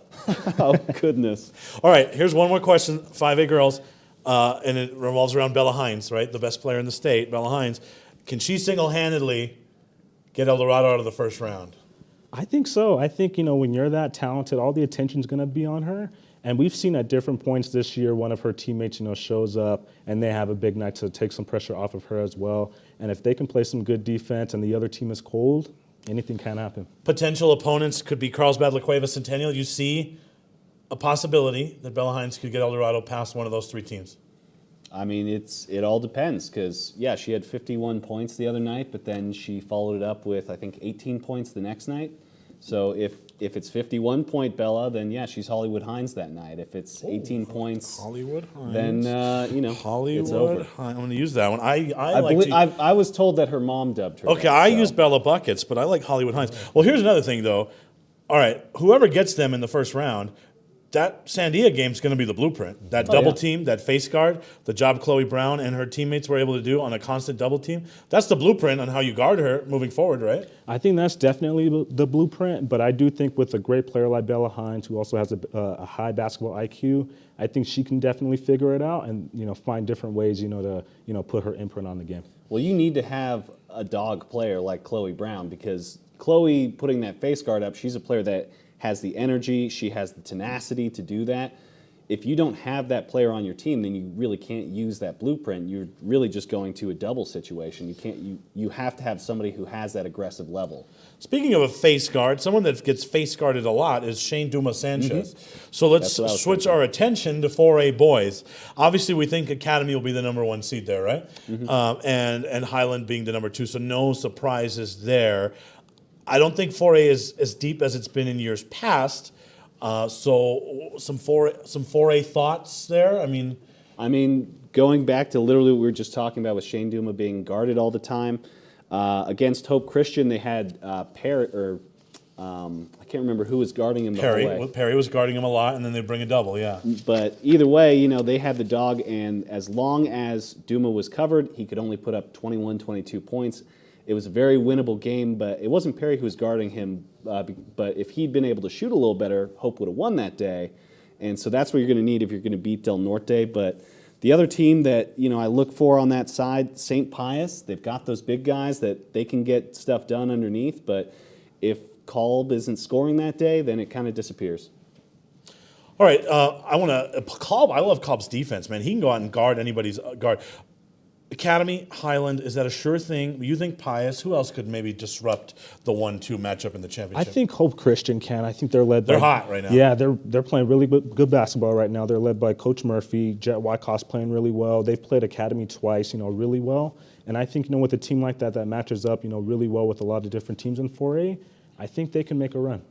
Speaker 3: Oh, goodness.
Speaker 1: All right, here's one more question, 5A girls, and it revolves around Bella Hines, right? The best player in the state, Bella Hines. Can she single-handedly get El Dorado out of the first round?
Speaker 2: I think so. I think, when you're that talented, all the attention's going to be on her. And we've seen at different points this year, one of her teammates, shows up and they have a big night to take some pressure off of her as well. And if they can play some good defense and the other team is cold, anything can happen.
Speaker 1: Potential opponents could be Carlsbad, La Cueva, Centennial. You see a possibility that Bella Hines could get El Dorado past one of those 3 teams?
Speaker 3: I mean, it all depends because, yeah, she had 51 points the other night, but then she followed it up with, I think, 18 points the next night. So if it's 51-point Bella, then, yeah, she's Hollywood Hines that night. If it's 18 points,
Speaker 1: Hollywood Hines.
Speaker 3: then,
Speaker 1: Hollywood
Speaker 3: it's over.
Speaker 1: Hines. I'm going to use that one.
Speaker 3: I was told that her mom dubbed her.
Speaker 1: Okay,
Speaker 3: that,
Speaker 1: I
Speaker 3: so.
Speaker 1: use Bella Buckets, but I like Hollywood Hines. Well, here's another thing, though. All right, whoever gets them in the first round, that Sandia game is going to be the blueprint. That double team, that face guard, the job Chloe Brown and her teammates were able to do on a constant double team, that's the blueprint on how you guard her moving forward, right?
Speaker 2: I think that's definitely the blueprint, but I do think with a great player like Bella Hines, who also has a high basketball IQ, I think she can definitely figure it out and find different ways to put her imprint on the game.
Speaker 3: Well, you need to have a dog player like Chloe Brown because Chloe putting that face guard up, she's a player that has the energy, she has the tenacity to do that. If you don't have that player on your team, then you really can't use that blueprint. You're really just going to a double situation. You have to have somebody who has that aggressive level.
Speaker 1: Speaking of a face guard, someone that gets face guarded a lot is Shane Dumas Sanchez. So let's switch our attention to 4A boys. Obviously, we think Academy will be the number 1 seed there, right? And Highland being the number 2, so no surprises there. I don't think 4A is as deep as it's been in years past. So some 4A thoughts there. I mean,
Speaker 3: going back to literally what we were just talking about with Shane Duma being guarded all the time. Against Hope Christian, they had Perry, I can't remember who was guarding him the whole way.
Speaker 1: Perry was guarding him a lot, and then they bring a double, yeah.
Speaker 3: But either way, they had the dog, and as long as Duma was covered, he could only put up 21, 22 points. It was a very winnable game, but it wasn't Perry who was guarding him. But if he'd been able to shoot a little better, Hope would have won that day. And so that's what you're going to need if you're going to beat Del Norte. But the other team that I look for on that side, St. Pius, they've got those big guys that they can get stuff done underneath. But if Kolb isn't scoring that day, then it kind of disappears.
Speaker 1: All right, I love Kolb's defense, man. He can go out and guard anybody's guard. Academy, Highland, is that a sure thing? You think Pius? Who else could maybe disrupt the 1-2 matchup in the championship?
Speaker 2: I think Hope Christian can. I think they're led by...
Speaker 1: They're hot right now.
Speaker 2: Yeah, they're playing really good basketball right now. They're led by Coach Murphy. Jet Wyckoff's playing really well. They've played Academy twice, really well. And I think, with a team like that matches up, really well with a lot of different teams in 4A, I think they can make a run.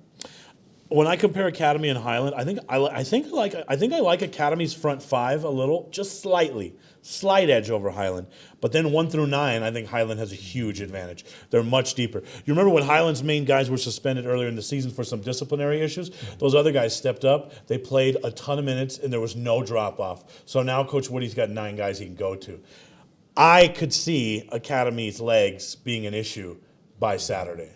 Speaker 1: When I compare Academy and Highland, I think I like Academy's front 5 a little, just slight edge over Highland. But then 1 through 9, I think Highland has a huge advantage. They're much deeper. You remember when Highland's main guys were suspended earlier in the season for some disciplinary issues? Those other guys stepped up. They played a ton of minutes, and there was no drop off. So now Coach Woody's got 9 guys he can go to. I could see Academy's legs being an issue by Saturday.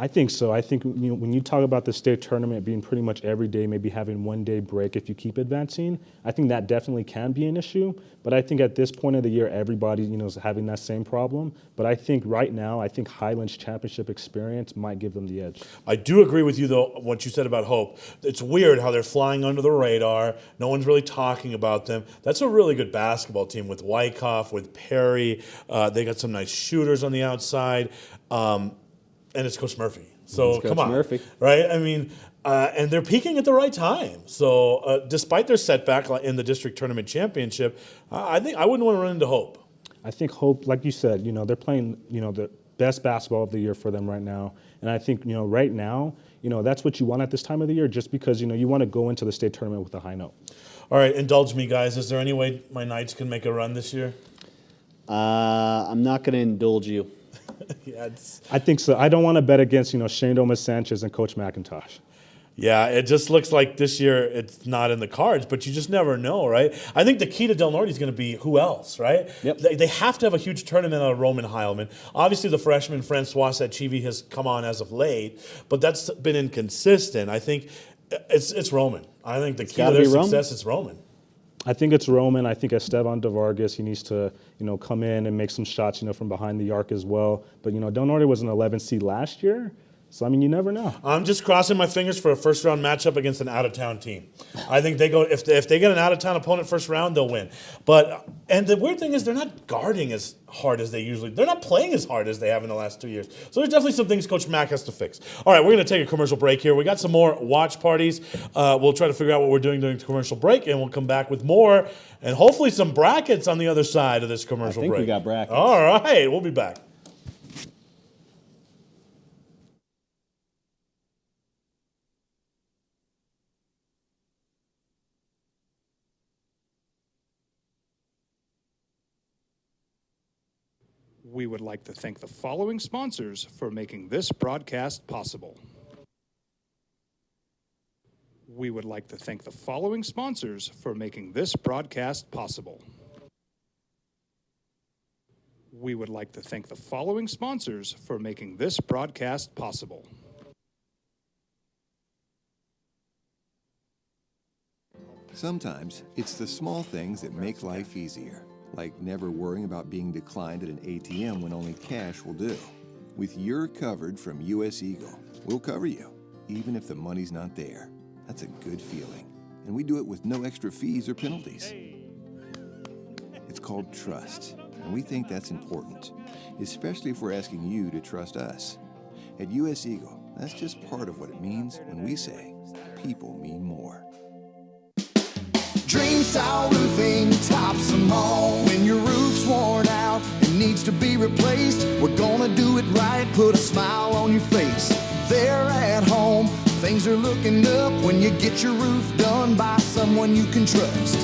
Speaker 2: I think so. I think when you talk about the state tournament being pretty much every day, maybe having 1 day break if you keep advancing, I think that definitely can be an issue. But I think at this point of the year, everybody is having that same problem. But I think right now, Highland's championship experience might give them the edge.
Speaker 1: I do agree with you, though, what you said about Hope. It's weird how they're flying under the radar. No one's really talking about them. That's a really good basketball team with Wyckoff, with Perry. They got some nice shooters on the outside. And it's Coach Murphy. So come on,
Speaker 3: Murphy.
Speaker 1: Right? And they're peaking at the right time. So despite their setback in the district tournament championship, I think I wouldn't want to run into Hope.
Speaker 2: I think Hope, like you said, they're playing, the best basketball of the year for them right now. And I think, right now, that's what you want at this time of the year, just because, you want to go into the state tournament with a high note.
Speaker 1: All right, indulge me, guys. Is there any way my Knights can make a run this year?
Speaker 3: I'm not going to indulge you.
Speaker 1: Yeah,
Speaker 2: I think so. I don't want to bet against, Shane Domas Sanchez and Coach McIntosh.
Speaker 1: Yeah, it just looks like this year it's not in the cards, but you just never know, right? I think the key to Del Norte is going to be who else, right?
Speaker 3: Yep.
Speaker 1: They have to have a huge tournament out of Roman Heilman. Obviously, the freshman Francois Satchivi has come on as of late, but that's been inconsistent. I think it's Roman. I think the key to their success is Roman.
Speaker 2: I think it's Roman. I think Esteban de Vargas, he needs to, come in and make some shots, from behind the arc as well. But, Del Norte was an 11 seed last year. So, you never know.
Speaker 1: I'm just crossing my fingers for a first-round matchup against an out-of-town team. I think they go if they get an out-of-town opponent first round, they'll win. And the weird thing is they're not guarding as hard as they're not playing as hard as they have in the last 2 years. So there's definitely some things Coach Mack has to fix. All right, we're going to take a commercial break here. We got some more watch parties. We'll try to figure out what we're doing during the commercial break, and we'll come back with more and hopefully some brackets on the other side of this commercial break.
Speaker 3: I think we got brackets.
Speaker 1: All right, we'll be back.
Speaker 5: We would like to thank the following sponsors for making this broadcast possible. We would like to thank the following sponsors for making this broadcast possible. We would like to thank the following sponsors for making this broadcast possible.
Speaker 6: Sometimes it's the small things that make life easier, like never worrying about being declined at an ATM when only cash will do. With your covered from US Eagle, we'll cover you, even if the money's not there. That's a good feeling. And we do it with no extra fees or penalties. It's called trust, and we think that's important, especially if we're asking you to trust us. At US Eagle, that's just part of what it means when we say, people mean more.
Speaker 7: Dream style roofing tops them all. When your roof's worn out and needs to be replaced, we're gonna do it right, put a smile on your face. There at home, things are looking up when you get your roof done by someone you can trust.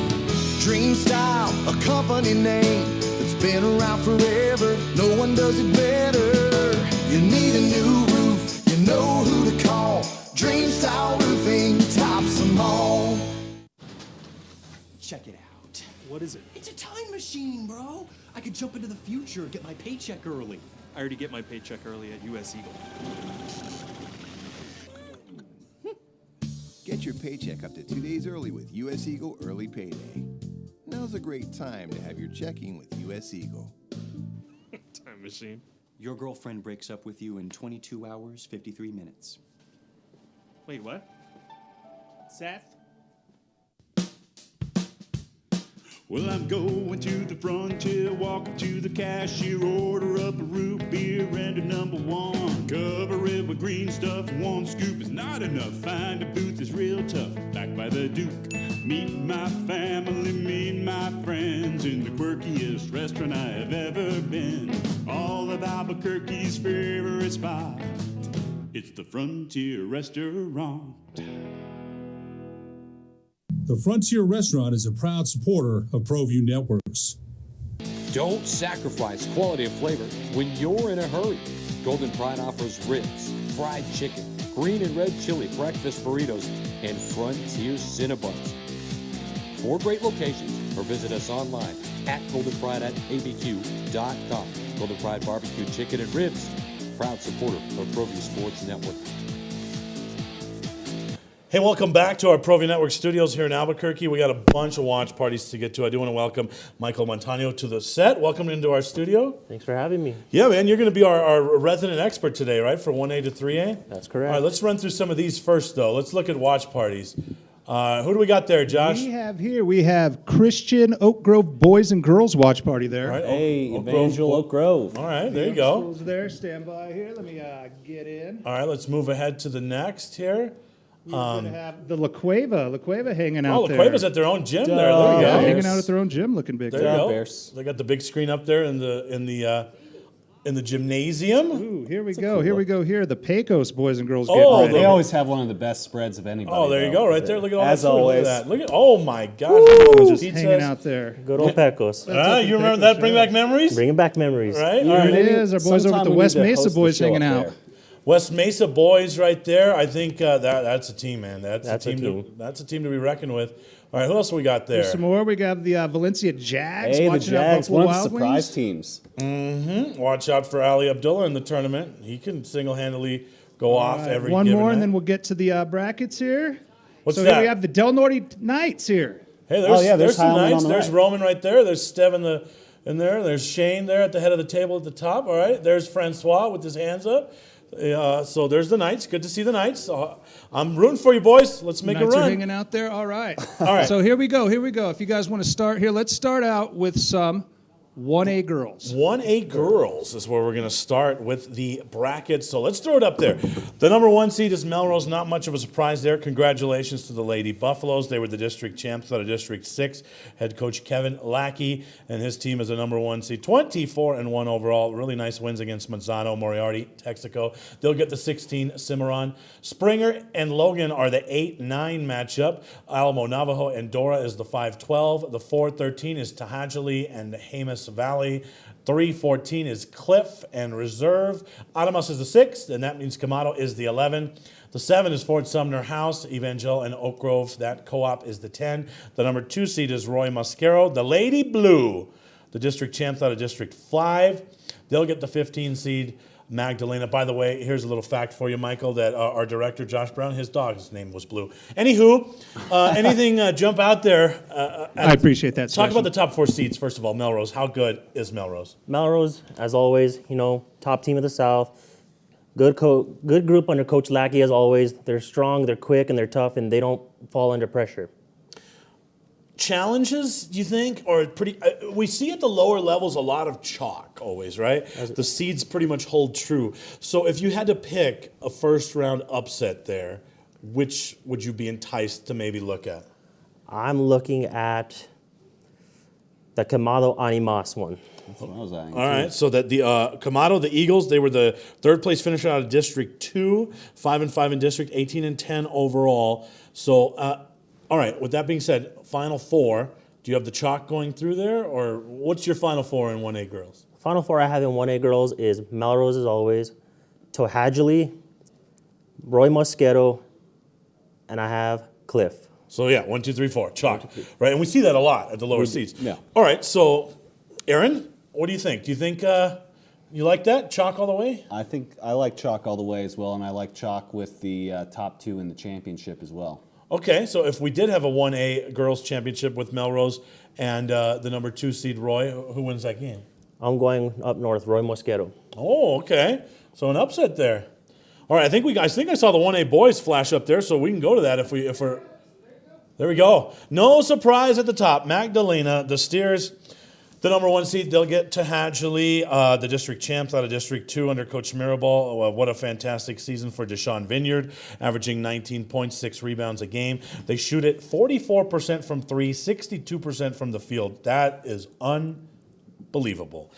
Speaker 7: Dream Style, a company name that's been around forever. No one does it better. You need a new roof, you know who to call. Dream Style Roofing tops them all.
Speaker 8: Check it out.
Speaker 5: What is it?
Speaker 8: It's a time machine, bro. I could jump into the future, get my paycheck early.
Speaker 5: I already get my paycheck early at US Eagle.
Speaker 6: Get your paycheck up to 2 days early with US Eagle Early Payday. Now's a great time to have your checking with US Eagle.
Speaker 5: Time machine.
Speaker 8: Your girlfriend breaks up with you in 22 hours, 53 minutes.
Speaker 5: Wait, what? Seth?
Speaker 9: Well, I'm going to the frontier, walking to the cashier, order up a root beer and a number one. Cover it with green stuff, one scoop is not enough. Find a booth is real tough, back by the Duke. Meet my family, meet my friends in the quirkiest restaurant I have ever been. All of Albuquerque's favorite spot, it's the Frontier Restaurant.
Speaker 10: The Frontier Restaurant is a proud supporter of Proview Networks.
Speaker 11: Don't sacrifice quality of flavor when you're in a hurry. Golden Pride offers ribs, fried chicken, green and red chili breakfast burritos, and Frontier Cinnabons. 4 great locations, or visit us online at goldenpride@abq.com. Golden Pride Barbecue Chicken and Ribs, proud supporter of Proview Sports Network.
Speaker 1: Hey, welcome back to our Proview Network studios here in Albuquerque. We got a bunch of watch parties to get to. I do want to welcome Michael Montano to the set. Welcome into our studio.
Speaker 12: Thanks for having me.
Speaker 1: Yeah, man, you're going to be our resident expert today, right, for 1A to 3A?
Speaker 12: That's correct.
Speaker 1: All right, let's run through some of these first, though. Let's look at watch parties. Who do we got there, Josh?
Speaker 4: We have Christian Oak Grove Boys and Girls Watch Party there.
Speaker 1: All right,
Speaker 12: Hey, Evangel Oak Grove.
Speaker 1: All right, there you go.
Speaker 4: Schools there, stand by here. Let me get in.
Speaker 1: All right, let's move ahead to the next here.
Speaker 4: We're going to have the La Cueva hanging out there.
Speaker 1: La Cueva's at their own gym there. There you
Speaker 4: Yeah,
Speaker 1: go.
Speaker 4: hanging out at their own gym, looking big.
Speaker 1: There you go. They got the big screen up there in the gymnasium.
Speaker 4: Ooh, here we go. Here we go. Here, the Pecos Boys and Girls.
Speaker 1: Oh,
Speaker 4: getting ready.
Speaker 3: They always have one of the best spreads of anybody.
Speaker 1: Oh, there you go, right there. Look at all
Speaker 12: As
Speaker 1: that food.
Speaker 12: always.
Speaker 1: Look at that. Look at, oh my gosh.
Speaker 4: Just hanging out there.
Speaker 12: Good old Pecos.
Speaker 1: You remember that? Bring back memories?
Speaker 12: Bringing back memories.
Speaker 1: Right?
Speaker 4: Here
Speaker 1: All right.
Speaker 4: it is. Our boys over at the West Mesa Boys hanging out.
Speaker 1: West Mesa boys right there. I think that's a team, man. That's a team. That's a team to be reckoned with. All right, who else we got there?
Speaker 4: There's some more. We got the Valencia Jags.
Speaker 3: Hey, the
Speaker 4: watching out
Speaker 3: Jags,
Speaker 4: Buffalo
Speaker 3: one of the
Speaker 4: Wild
Speaker 3: surprise
Speaker 4: Wings.
Speaker 3: teams.
Speaker 1: Watch out for Ali Abdullah in the tournament. He can single-handedly go off
Speaker 4: All right,
Speaker 1: every
Speaker 4: one
Speaker 1: given
Speaker 4: more,
Speaker 1: night.
Speaker 4: and then we'll get to the brackets here.
Speaker 1: What's
Speaker 4: so
Speaker 1: that?
Speaker 4: here we have the Del Norte Knights here.
Speaker 1: Hey, there's some
Speaker 3: Heilman
Speaker 1: Knights.
Speaker 3: on the
Speaker 1: There's
Speaker 3: right.
Speaker 1: Roman right there. There's Stev in there. There's Shane there at the head of the table at the top. All right. There's Francois with his hands up. So there's the Knights. Good to see the Knights. I'm rooting for you, boys. Let's make
Speaker 4: Knights
Speaker 1: a
Speaker 4: are
Speaker 1: run.
Speaker 4: hanging out there. All right.
Speaker 1: All right.
Speaker 4: So here we go. If you guys want to start here, let's start out with some 1A girls.
Speaker 1: 1A girls is where we're going to start with the bracket. So let's throw it up there. The number 1 seed is Melrose. Not much of a surprise there. Congratulations to the Lady Buffaloes. They were the district champs out of District 6. Head coach Kevin Lackey and his team is a number 1 seed. 24-1 overall. Really nice wins against Manzano, Moriarty, Texaco. They'll get the 16 Cimarron. Springer and Logan are the 8-9 matchup. Alamo, Navajo, and Dora is the 5-12. The 4-13 is Tahajali and Jemez Valley. 3-14 is Cliff and Reserve. Adamas is the 6th, and that means Camado is the 11. The 7 is Fort Sumner House, Evangel, and Oak Grove. That co-op is the 10. The number 2 seed is Roy Mascaro. The Lady Blue, the district champs out of District 5. They'll get the 15 seed. Magdalena. By the way, here's a little fact for you, Michael, that our director, Josh Brown, his dog's name was Blue. Anywho, anything jump out there?
Speaker 4: I appreciate that.
Speaker 1: Talk about the top 4 seeds, first of all. Melrose. How good is Melrose?
Speaker 12: Melrose, as always, top team of the South. Good group under Coach Lackey, as always. They're strong, they're quick, and they're tough, and they don't fall under pressure.
Speaker 1: Challenges, do you think, or pretty? We see at the lower levels a lot of chalk always, right? The seeds pretty much hold true. So if you had to pick a first round upset there, which would you be enticed to maybe look at?
Speaker 12: I'm looking at the Camado Animas one.
Speaker 3: That's what I was eyeing.
Speaker 1: All right, so that the Camado, the Eagles, they were the 3rd place finisher out of District 2, 5-5 in District, 18-10 overall. So, all right, with that being said, Final 4, do you have the chalk going through there, or what's your Final 4 in 1A girls?
Speaker 12: Final 4 I have in 1A girls is Melrose, as always, Tohadjali, Roy Mosquero, and I have Cliff.
Speaker 1: So, yeah, 1, 2, 3, 4, chalk. Right, and we see that a lot at the lower seeds.
Speaker 3: Yeah.
Speaker 1: All right, so, Aaron, what do you think? Do you think you like that, chalk all the way?
Speaker 3: I think I like chalk all the way as well, and I like chalk with the top 2 in the championship as well.
Speaker 1: Okay, so if we did have a 1A girls championship with Melrose and the number 2 seed Roy, who wins that game?
Speaker 12: I'm going up north, Roy Mosquero.
Speaker 1: Oh, okay. So an upset there. All right, I think I saw the 1A boys flash up there, so we can go to that if we're. There we go. No surprise at the top. Magdalena, the Steers, the number 1 seed, they'll get Tahajali, the district champs out of District 2 under Coach Mirabal. What a fantastic season for Deshaun Vineyard, averaging 19.6 rebounds a game. They shoot it 44% from 3, 62% from the field. That is unbelievable.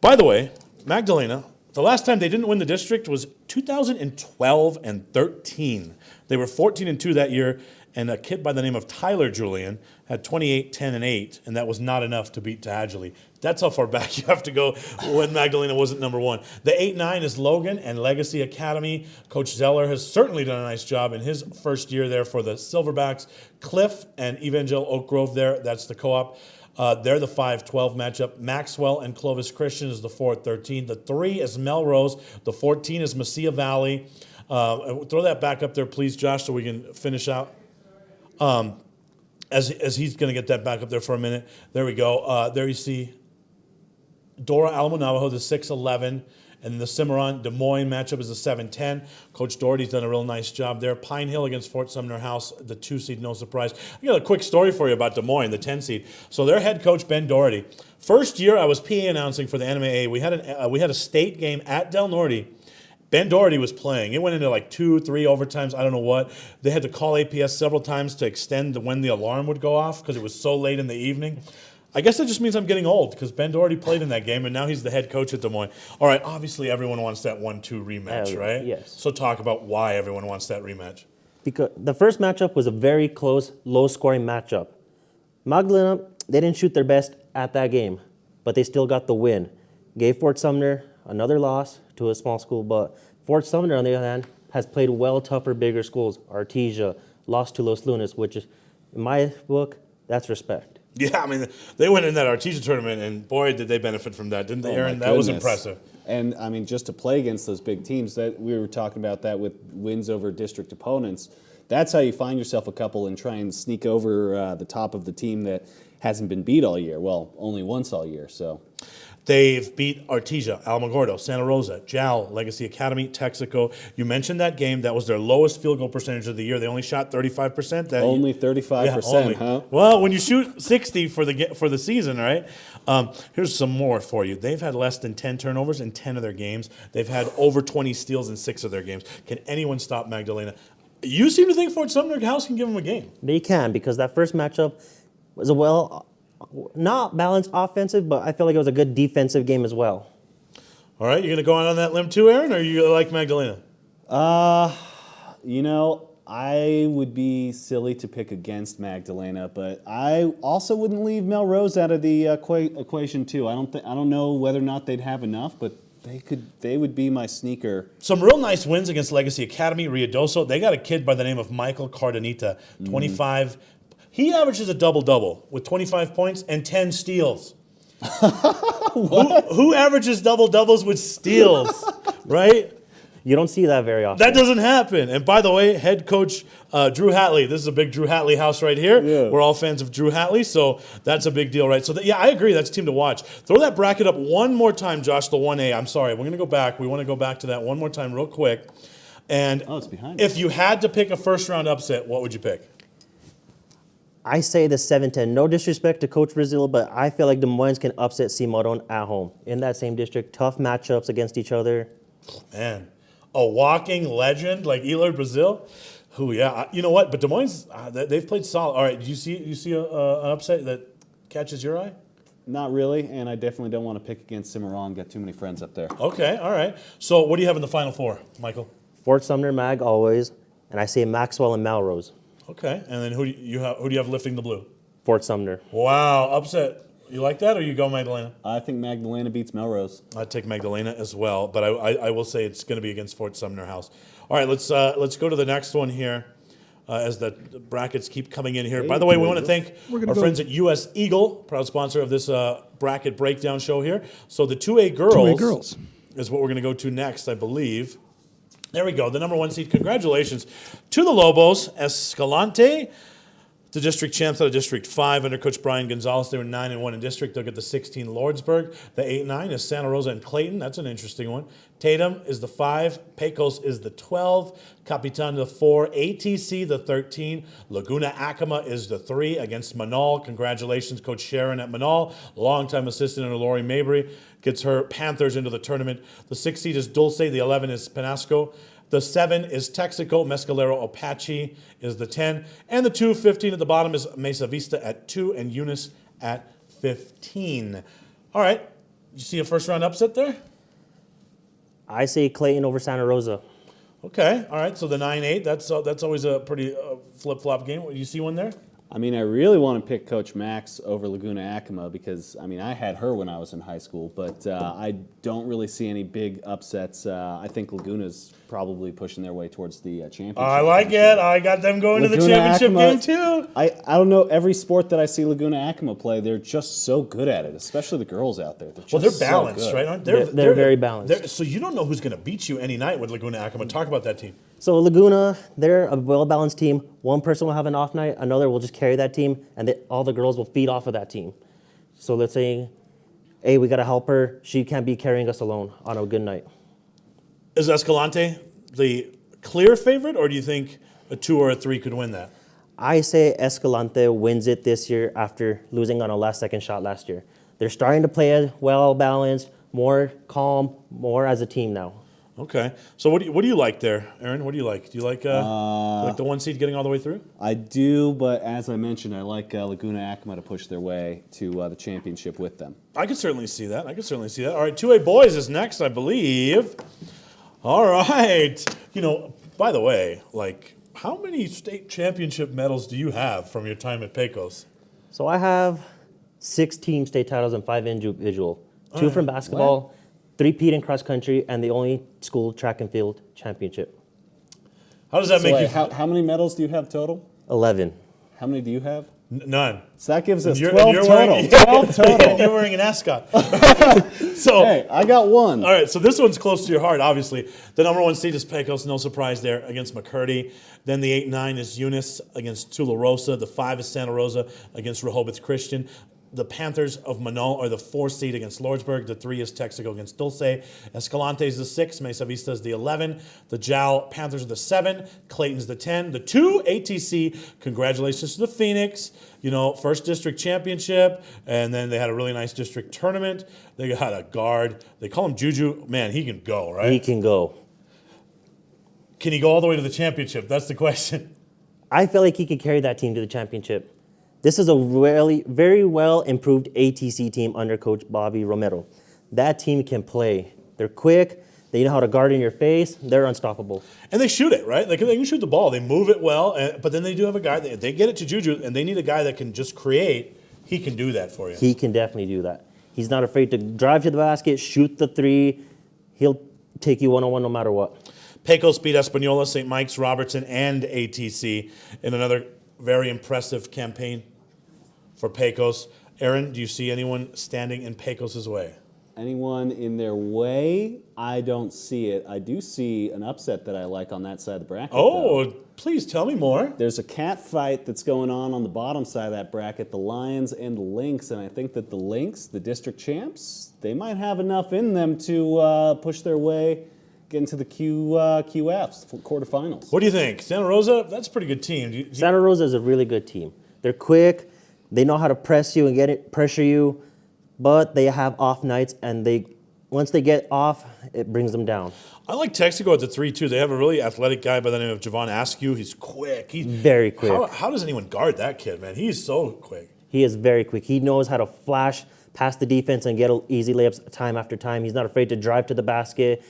Speaker 1: By the way, Magdalena, the last time they didn't win the district was 2012 and 13. They were 14-2 that year. And a kid by the name of Tyler Julian had 28, 10, and 8, and that was not enough to beat Tahajali. That's how far back you have to go when Magdalena wasn't number 1. The 8-9 is Logan and Legacy Academy. Coach Zeller has certainly done a nice job in his first year there for the Silverbacks. Cliff and Evangel Oak Grove there, that's the co-op. They're the 5-12 matchup. Maxwell and Clovis Christian is the 4-13. The 3 is Melrose. The 14 is Mesilla Valley. Throw that back up there, please, Josh, so we can finish out. As he's going to get that back up there for a minute. There we go. There you see Dora Alamo Navajo, the 6-11. And the Cimarron Des Moines matchup is the 7-10. Coach Doherty's done a real nice job there. Pine Hill against Fort Sumner House, the 2 seed, no surprise. I got a quick story for you about Des Moines, the 10 seed. So their head coach, Ben Doherty. First year I was PA announcing for the Anime A. We had a state game at Del Norte. Ben Doherty was playing. It went into like 2, 3 overtimes. I don't know what. They had to call APS several times to extend when the alarm would go off because it was so late in the evening. I guess that just means I'm getting old because Ben Doherty played in that game, and now he's the head coach at Des Moines. All right, obviously everyone wants that 1-2 rematch, right?
Speaker 12: Yes.
Speaker 1: So talk about why everyone wants that rematch.
Speaker 12: Because the first matchup was a very close, low-scoring matchup. Magdalena, they didn't shoot their best at that game, but they still got the win. Gave Fort Sumner another loss to a small school, but Fort Sumner, on the other hand, has played well tougher, bigger schools. Artesia, lost to Los Lunas, which is, in my book, that's respect.
Speaker 1: Yeah, I mean, they went in that Artesia tournament, and boy, did they benefit from that, didn't they, Aaron? That was impressive.
Speaker 3: And, I mean, just to play against those big teams, that we were talking about that with wins over district opponents, That's how you find yourself a couple and try and sneak over the top of the team that hasn't been beat all year. Well, only once all year, so.
Speaker 1: They've beat Artesia, Alamogordo, Santa Rosa, Jal, Legacy Academy, Texaco. You mentioned that game. That was their lowest field goal percentage of the year. They only shot 35%.
Speaker 3: Only 35%, huh?
Speaker 1: Well, when you shoot 60 for the season, right? Here's some more for you. They've had less than 10 turnovers in 10 of their games. They've had over 20 steals in 6 of their games. Can anyone stop Magdalena? You seem to think Fort Sumner House can give them a game.
Speaker 12: They can, because that first matchup was not balanced offensive, but I feel like it was a good defensive game as well.
Speaker 1: All right, you going to go on that limb too, Aaron, or you like Magdalena?
Speaker 3: You know, I would be silly to pick against Magdalena, but I also wouldn't leave Melrose out of the equation too. I don't know whether or not they'd have enough, but they would be my sneaker.
Speaker 1: Some real nice wins against Legacy Academy, Ruidoso. They got a kid by the name of Michael Cardenita, 25. He averages a double-double with 25 points and 10 steals. Who averages double-doubles with steals, right?
Speaker 12: You don't see that very often.
Speaker 1: That doesn't happen. And by the way, head coach Drew Hatley. This is a big Drew Hatley house right here. Yeah. We're all fans of Drew Hatley, so that's a big deal, right? So, yeah, I agree. That's a team to watch. Throw that bracket up one more time, Josh, the 1A. I'm sorry. We're going to go back. We want to go back to that one more time real quick. And
Speaker 3: it's behind
Speaker 1: if you had to pick a first-round upset, what would you pick?
Speaker 12: I say the 7-10. No disrespect to Coach Brazil, but I feel like Des Moines can upset C. Moron at home. In that same district, tough matchups against each other.
Speaker 1: Man, a walking legend like Eloy Brazil. Who, yeah, you know what? But Des Moines, they've played solid. All right, do you see an upset that catches your eye?
Speaker 3: Not really, and I definitely don't want to pick against Cimarron. Got too many friends up there.
Speaker 1: Okay, all right. So what do you have in the Final Four, Michael?
Speaker 12: Fort Sumner, Mag, always. And I say Maxwell and Melrose.
Speaker 1: Okay, and then who do you have lifting the blue?
Speaker 12: Fort Sumner.
Speaker 1: Wow, upset. You like that, or you go Magdalena?
Speaker 3: I think Magdalena beats Melrose.
Speaker 1: I'd take Magdalena as well, but I will say it's going to be against Fort Sumner House. All right, let's go to the next one here as the brackets keep coming in here. By the way, we want to thank our friends at US Eagle, proud sponsor of this bracket breakdown show here. So the 2A girls is what we're going to go to next, I believe. There we go, the number 1 seed. Congratulations to the Lobos. Escalante, the district champs out of District 5 under Coach Brian Gonzalez. They were 9-1 in district. They'll get the 16 Lordsburg. The 8-9 is Santa Rosa and Clayton. That's an interesting one. Tatum is the 5. Pecos is the 12. Capitan the 4. ATC the 13. Laguna Acoma is the 3 against Manal. Congratulations, Coach Sharon at Manal. Longtime assistant under Lori Mabry. Gets her Panthers into the tournament. The 6 seed is Dulce. The 11 is Penasco. The 7 is Texaco. Mescalero Apache is the 10. And the 2-15 at the bottom is Mesa Vista at 2 and Eunice at 15. All right. You see a first-round upset there?
Speaker 12: I say Clayton over Santa Rosa.
Speaker 1: Okay. All right. So the 9-8, that's always a pretty flip-flop game. You see one there?
Speaker 3: I mean, I really want to pick Coach Max over Laguna Acoma because, I mean, I had her when I was in high school, but I don't really see any big upsets. I think Laguna's probably pushing their way towards the championship.
Speaker 1: I like it. I got them going to the championship game, too.
Speaker 3: I don't know. Every sport that I see Laguna Acoma play, they're just so good at it, especially the girls out there.
Speaker 1: They're balanced, right? Aren't
Speaker 12: they? They're very balanced.
Speaker 1: So you don't know who's going to beat you any night with Laguna Acoma. Talk about that team.
Speaker 12: So Laguna, they're a well-balanced team. One person will have an off night, another will just carry that team, and all the girls will feed off of that team. So let's say, hey, we got to help her. She can't be carrying us alone on a good night.
Speaker 1: Is Escalante the clear favorite, or do you think a 2 or a 3 could win that?
Speaker 12: I say Escalante wins it this year after losing on a last-second shot last year. They're starting to play well-balanced, more calm, more as a team now.
Speaker 1: Okay. So what do you like there, Aaron? What do you like? Do you like the 1 seed getting all the way through?
Speaker 3: I do, but as I mentioned, I like Laguna Acoma to push their way to the championship with them.
Speaker 1: I could certainly see that. All right, 2A boys is next, I believe. All right. You know, by the way, like, how many state championship medals do you have from your time at Pecos?
Speaker 12: So I have 6 team state titles and 5 individual. 2 from basketball. 3-peat in cross country, and the only school track and field championship.
Speaker 1: How does that make you?
Speaker 3: How many medals do you have total?
Speaker 12: 11.
Speaker 3: How many do you have?
Speaker 1: None.
Speaker 3: So that gives us
Speaker 1: You're-
Speaker 3: 12
Speaker 1: you're
Speaker 3: total.
Speaker 1: wearing-
Speaker 3: 12 total.
Speaker 1: You're wearing an ascot. So,
Speaker 3: Hey, I got one.
Speaker 1: all right, so this one's close to your heart, obviously. The number 1 seed is Pecos, no surprise there, against McCurdy. Then the 8-9 is Eunice against Tularosa. The 5 is Santa Rosa against Rehoboth Christian. The Panthers of Manal are the 4 seed against Lordsburg. The 3 is Texaco against Dulce. Escalante is the 6. Mesa Vista is the 11. The Jowl Panthers are the 7. Clayton's the 10. The 2, ATC. Congratulations to the Phoenix. You know, first district championship. And then they had a really nice district tournament. They got a guard. They call him Juju. Man, he can go, right?
Speaker 12: He can go.
Speaker 1: Can he go all the way to the championship? That's the question.
Speaker 12: I feel like he could carry that team to the championship. This is a really, very well improved ATC team under Coach Bobby Romero. That team can play. They're quick. They know how to guard in your face. They're unstoppable.
Speaker 1: And they shoot it, right? They can shoot the ball. They move it well. But then they do have a guy. They get it to Juju, and they need a guy that can just create. He can do that for you.
Speaker 12: He can definitely do that. He's not afraid to drive to the basket, shoot the 3. He'll take you one-on-one no matter what.
Speaker 1: Pecos beat Espanola, St. Mike's, Robertson, and ATC in another very impressive campaign for Pecos. Aaron, do you see anyone standing in Pecos' way?
Speaker 3: Anyone in their way? I don't see it. I do see an upset that I like on that side of the bracket.
Speaker 1: Oh,
Speaker 3: though.
Speaker 1: please tell me more.
Speaker 3: There's a cat fight that's going on the bottom side of that bracket, the Lions and the Lynx, and I think that the Lynx, the district champs, they might have enough in them to push their way, get into the QFs, quarterfinals.
Speaker 1: What do you think? Santa Rosa, that's a pretty good team.
Speaker 12: Santa Rosa is a really good team. They're quick. They know how to press you and pressure you, but they have off nights, and once they get off, it brings them down.
Speaker 1: I like Texaco at the 3, too. They have a really athletic guy by the name of Javon Askew. He's quick. He's
Speaker 12: very quick.
Speaker 1: How does anyone guard that kid, man? He's so quick.
Speaker 12: He is very quick. He knows how to flash past the defense and get easy layups time after time. He's not afraid to drive to the basket.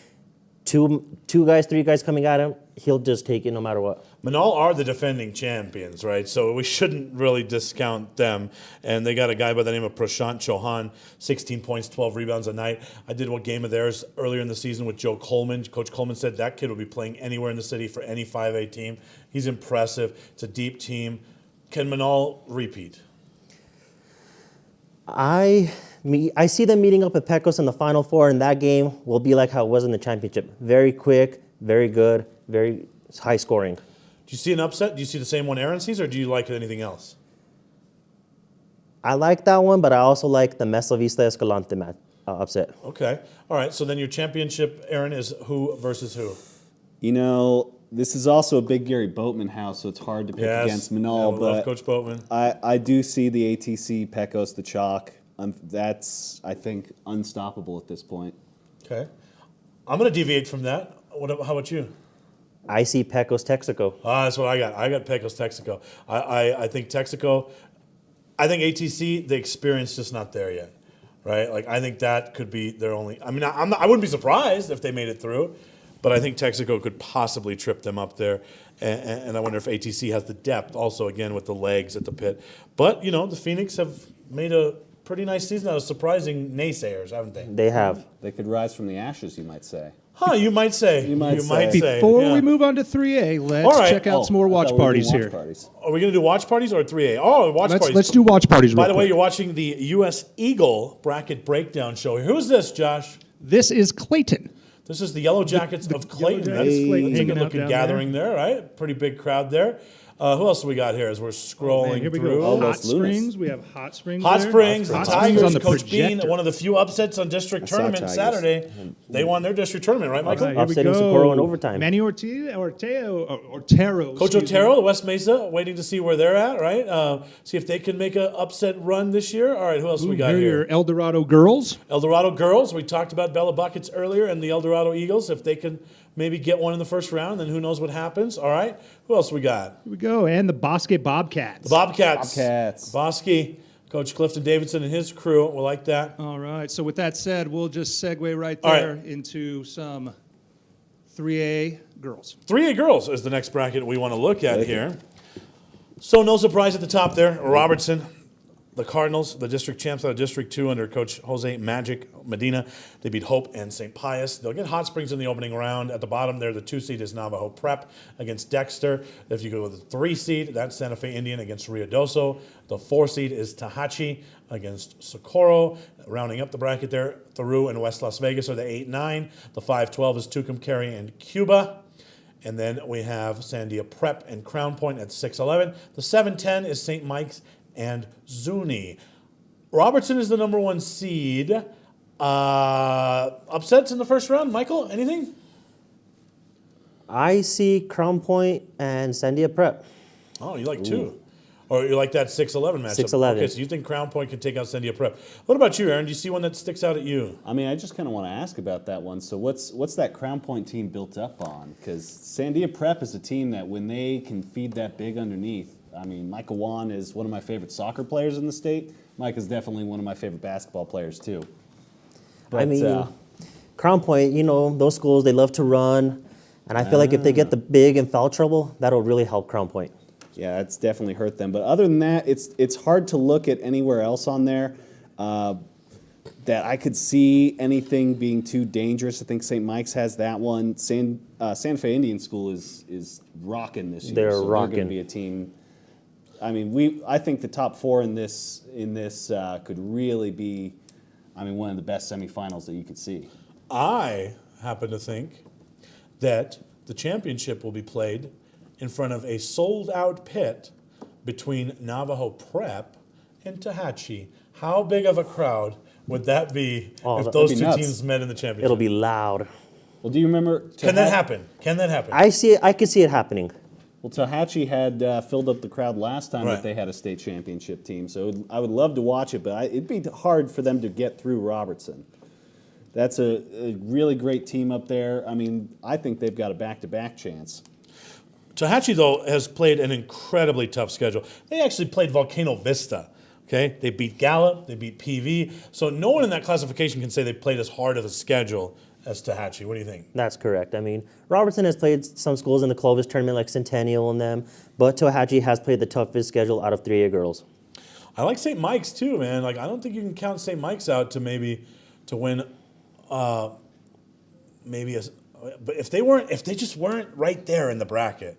Speaker 12: Two guys, 3 guys coming at him, he'll just take it no matter what.
Speaker 1: Manal are the defending champions, right? So we shouldn't really discount them. And they got a guy by the name of Prashant Chauhan, 16 points, 12 rebounds a night. I did a game of theirs earlier in the season with Joe Coleman. Coach Coleman said that kid will be playing anywhere in the city for any 5A team. He's impressive. It's a deep team. Can Manal repeat?
Speaker 12: I see them meeting up at Pecos in the Final Four, and that game will be like how it was in the championship. Very quick, very good, very high scoring.
Speaker 1: Do you see an upset? Do you see the same one Aaron sees, or do you like anything else?
Speaker 12: I like that one, but I also like the Mesa Vista Escalante upset.
Speaker 1: Okay. All right. So then your championship, Aaron, is who versus who?
Speaker 3: You know, this is also a big Gary Boatman house, so it's hard to pick against Manal.
Speaker 1: Yeah,
Speaker 3: but
Speaker 1: love Coach Boatman.
Speaker 3: I do see the ATC, Pecos, the chalk. That's, I think, unstoppable at this point.
Speaker 1: Okay. I'm going to deviate from that. How about you?
Speaker 12: I see Pecos, Texaco.
Speaker 1: That's what I got. I got Pecos, Texaco. I think Texaco, I think ATC, the experience just not there yet, right? Like, I think that could be their only, I mean, I wouldn't be surprised if they made it through, but I think Texaco could possibly trip them up there. And I wonder if ATC has the depth also, again, with the legs at the pit. But, you know, the Phoenix have made a pretty nice season out of surprising naysayers, haven't they?
Speaker 12: They have.
Speaker 3: They could rise from the ashes, you might say.
Speaker 1: Huh, you might say. You might say.
Speaker 4: Before we move on to 3A, let's check out some more watch parties here.
Speaker 1: Are we going to do watch parties or 3A? Oh, watch parties.
Speaker 4: Let's do watch parties real
Speaker 1: By the way,
Speaker 4: quick.
Speaker 1: you're watching the U.S. Eagle bracket breakdown show. Who's this, Josh?
Speaker 4: This is Clayton.
Speaker 1: This is the Yellow Jackets of Clayton.
Speaker 4: Jackets of Clayton
Speaker 1: That's a
Speaker 4: hanging out
Speaker 1: good-looking
Speaker 4: down
Speaker 1: gathering there, right? Pretty big crowd there. Who else do we got here as we're scrolling
Speaker 4: Here we
Speaker 1: through?
Speaker 4: go. Hot Springs. We have Hot Springs.
Speaker 1: Hot
Speaker 4: there.
Speaker 1: Springs, the
Speaker 4: Hot Springs
Speaker 1: Tigers,
Speaker 4: on the
Speaker 1: Coach Bean,
Speaker 4: projector.
Speaker 1: one of the few upsets on district
Speaker 3: saw
Speaker 1: tournament
Speaker 3: Tigers.
Speaker 1: Saturday. They won their district tournament, right, Michael?
Speaker 4: All right, here we
Speaker 12: Upsetting
Speaker 4: go.
Speaker 12: Socorro in overtime.
Speaker 4: Manny Ortero.
Speaker 1: Coach Otero, the West Mesa, waiting to see where they're at, right? See if they can make an upset run this year. All right, who else we got
Speaker 4: Here are
Speaker 1: here?
Speaker 4: your El Dorado girls.
Speaker 1: El Dorado girls. We talked about Bella Buckets earlier and the El Dorado Eagles. If they can maybe get one in the first round, then who knows what happens. All right. Who else we got?
Speaker 4: Here we go. And the Bosque Bobcats.
Speaker 1: The Bobcats.
Speaker 3: Bobcats.
Speaker 1: Bosky. Coach Clifton Davidson and his crew. We like that.
Speaker 4: All right. So with that said, we'll just segue right
Speaker 1: All
Speaker 4: there
Speaker 1: right.
Speaker 4: into some 3A girls.
Speaker 1: 3A girls is the next bracket we want to look at here. So no surprise at the top there. Robertson. the Cardinals, the district champs out of District 2 under Coach Jose Magic Medina. They beat Hope and St. Pius. They'll get Hot Springs in the opening round. At the bottom there, the 2 seed is Navajo Prep against Dexter. If you go with the 3 seed, that's Santa Fe Indian against Ruidoso. The 4 seed is Tahachi against Socorro. Rounding up the bracket there, Theru and West Las Vegas are the 8-9. The 5-12 is Tucumcari and Cuba. And then we have Sandia Prep and Crown Point at 6-11. The 7-10 is St. Mike's and Zuni. Robertson is the number 1 seed. Upsets in the first round. Michael, anything?
Speaker 12: I see Crown Point and Sandia Prep.
Speaker 1: Oh, you like 2. Or you like that 6-11 matchup.
Speaker 12: 6-11.
Speaker 1: Okay, so you think Crown Point can take out Sandia Prep. What about you, Aaron? Do you see one that sticks out at you?
Speaker 3: I mean, I just kind of want to ask about that one. So what's that Crown Point team built up on? Because Sandia Prep is a team that when they can feed that big underneath, I mean, Micah Wan is one of my favorite soccer players in the state. Mike is definitely one of my favorite basketball players, too. But,
Speaker 12: I mean, Crown Point, you know, those schools, they love to run. And I feel like if they get the big in foul trouble, that'll really help Crown Point.
Speaker 3: Yeah, it's definitely hurt them. But other than that, it's hard to look at anywhere else on there that I could see anything being too dangerous. I think St. Mike's has that one. Santa Fe Indian School is rocking this year.
Speaker 12: They're
Speaker 3: so
Speaker 12: rocking.
Speaker 3: They're going to be a team. I mean, I think the top 4 in this could really be, I mean, one of the best semifinals that you could see.
Speaker 1: I happen to think that the championship will be played in front of a sold-out pit between Navajo Prep and Tahachi. How big of a crowd would that be if those 2 teams met in the championship?
Speaker 12: It'll be loud.
Speaker 3: Well, do you remember?
Speaker 1: Can that happen? Can that happen?
Speaker 12: I could see it happening.
Speaker 3: Well, Tahachi had filled up the crowd last time that they had a state championship team, so I would love to watch it, but it'd be hard for them to get through Robertson. That's a really great team up there. I mean, I think they've got a back-to-back chance.
Speaker 1: Tahachi, though, has played an incredibly tough schedule. They actually played Volcano Vista. Okay, they beat Gallup, they beat PV. So no one in that classification can say they played as hard of a schedule as Tahachi. What do you think?
Speaker 12: That's correct. I mean, Robertson has played some schools in the Clovis tournament like Centennial and them, but Tahachi has played the toughest schedule out of 3A girls.
Speaker 1: I like St. Mike's too, man. Like, I don't think you can count St. Mike's out to win but if they just weren't right there in the bracket.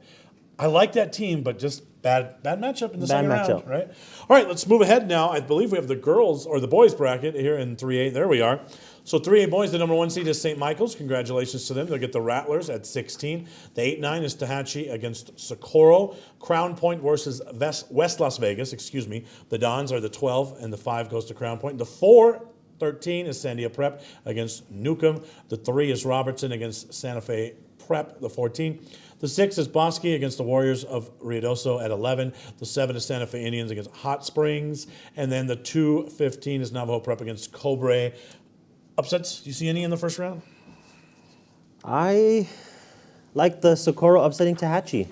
Speaker 1: I like that team, but just bad matchup in the second round, right? All right, let's move ahead now. I believe we have the girls or the boys bracket here in 3A. There we are. So 3A boys, the number 1 seed is St. Michael's. Congratulations to them. They'll get the Rattlers at 16. The 8-9 is Tahachi against Socorro. Crown Point versus West Las Vegas, The Dons are the 12, and the 5 goes to Crown Point. The 4-13 is Sandia Prep against Newcomb. The 3 is Robertson against Santa Fe Prep, the 14. The 6 is Bosque against the Warriors of Ruidoso at 11. The 7 is Santa Fe Indians against Hot Springs. And then the 2-15 is Navajo Prep against Cobre. Upsets, do you see any in the first round?
Speaker 12: I like the Socorro upsetting Tahachi.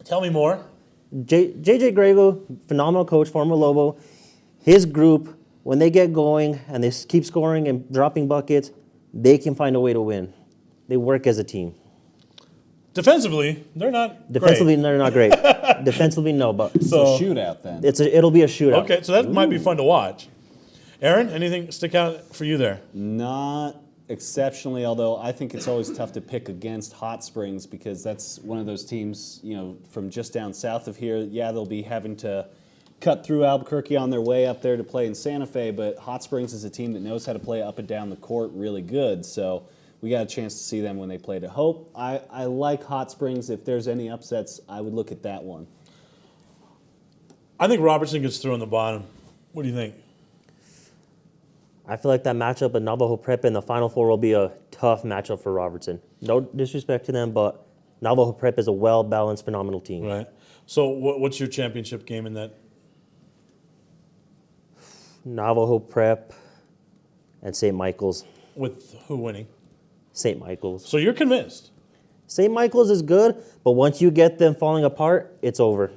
Speaker 1: Tell me more.
Speaker 12: JJ Grego, phenomenal coach, former Lobo. His group, when they get going and they keep scoring and dropping buckets, they can find a way to win. They work as a team.
Speaker 1: Defensively, they're not
Speaker 12: Defensively,
Speaker 1: great.
Speaker 12: they're not great. Defensively, no, but
Speaker 3: It's a shootout then.
Speaker 12: it'll be a shootout.
Speaker 1: Okay, so that might be fun to watch. Aaron, anything stick out for you there?
Speaker 3: Not exceptionally, although I think it's always tough to pick against Hot Springs because that's one of those teams, from just down south of here. Yeah, they'll be having to cut through Albuquerque on their way up there to play in Santa Fe, but Hot Springs is a team that knows how to play up and down the court really good, so we got a chance to see them when they played at Hope. I like Hot Springs. If there's any upsets, I would look at that one.
Speaker 1: I think Robertson gets through on the bottom. What do you think?
Speaker 12: I feel like that matchup at Navajo Prep in the Final Four will be a tough matchup for Robertson. No disrespect to them, but Navajo Prep is a well-balanced, phenomenal team.
Speaker 1: Right. So what's your championship game in that?
Speaker 12: Navajo Prep and St. Michael's.
Speaker 1: With who winning?
Speaker 12: St. Michael's.
Speaker 1: So you're convinced?
Speaker 12: St. Michael's is good, but once you get them falling apart, it's over.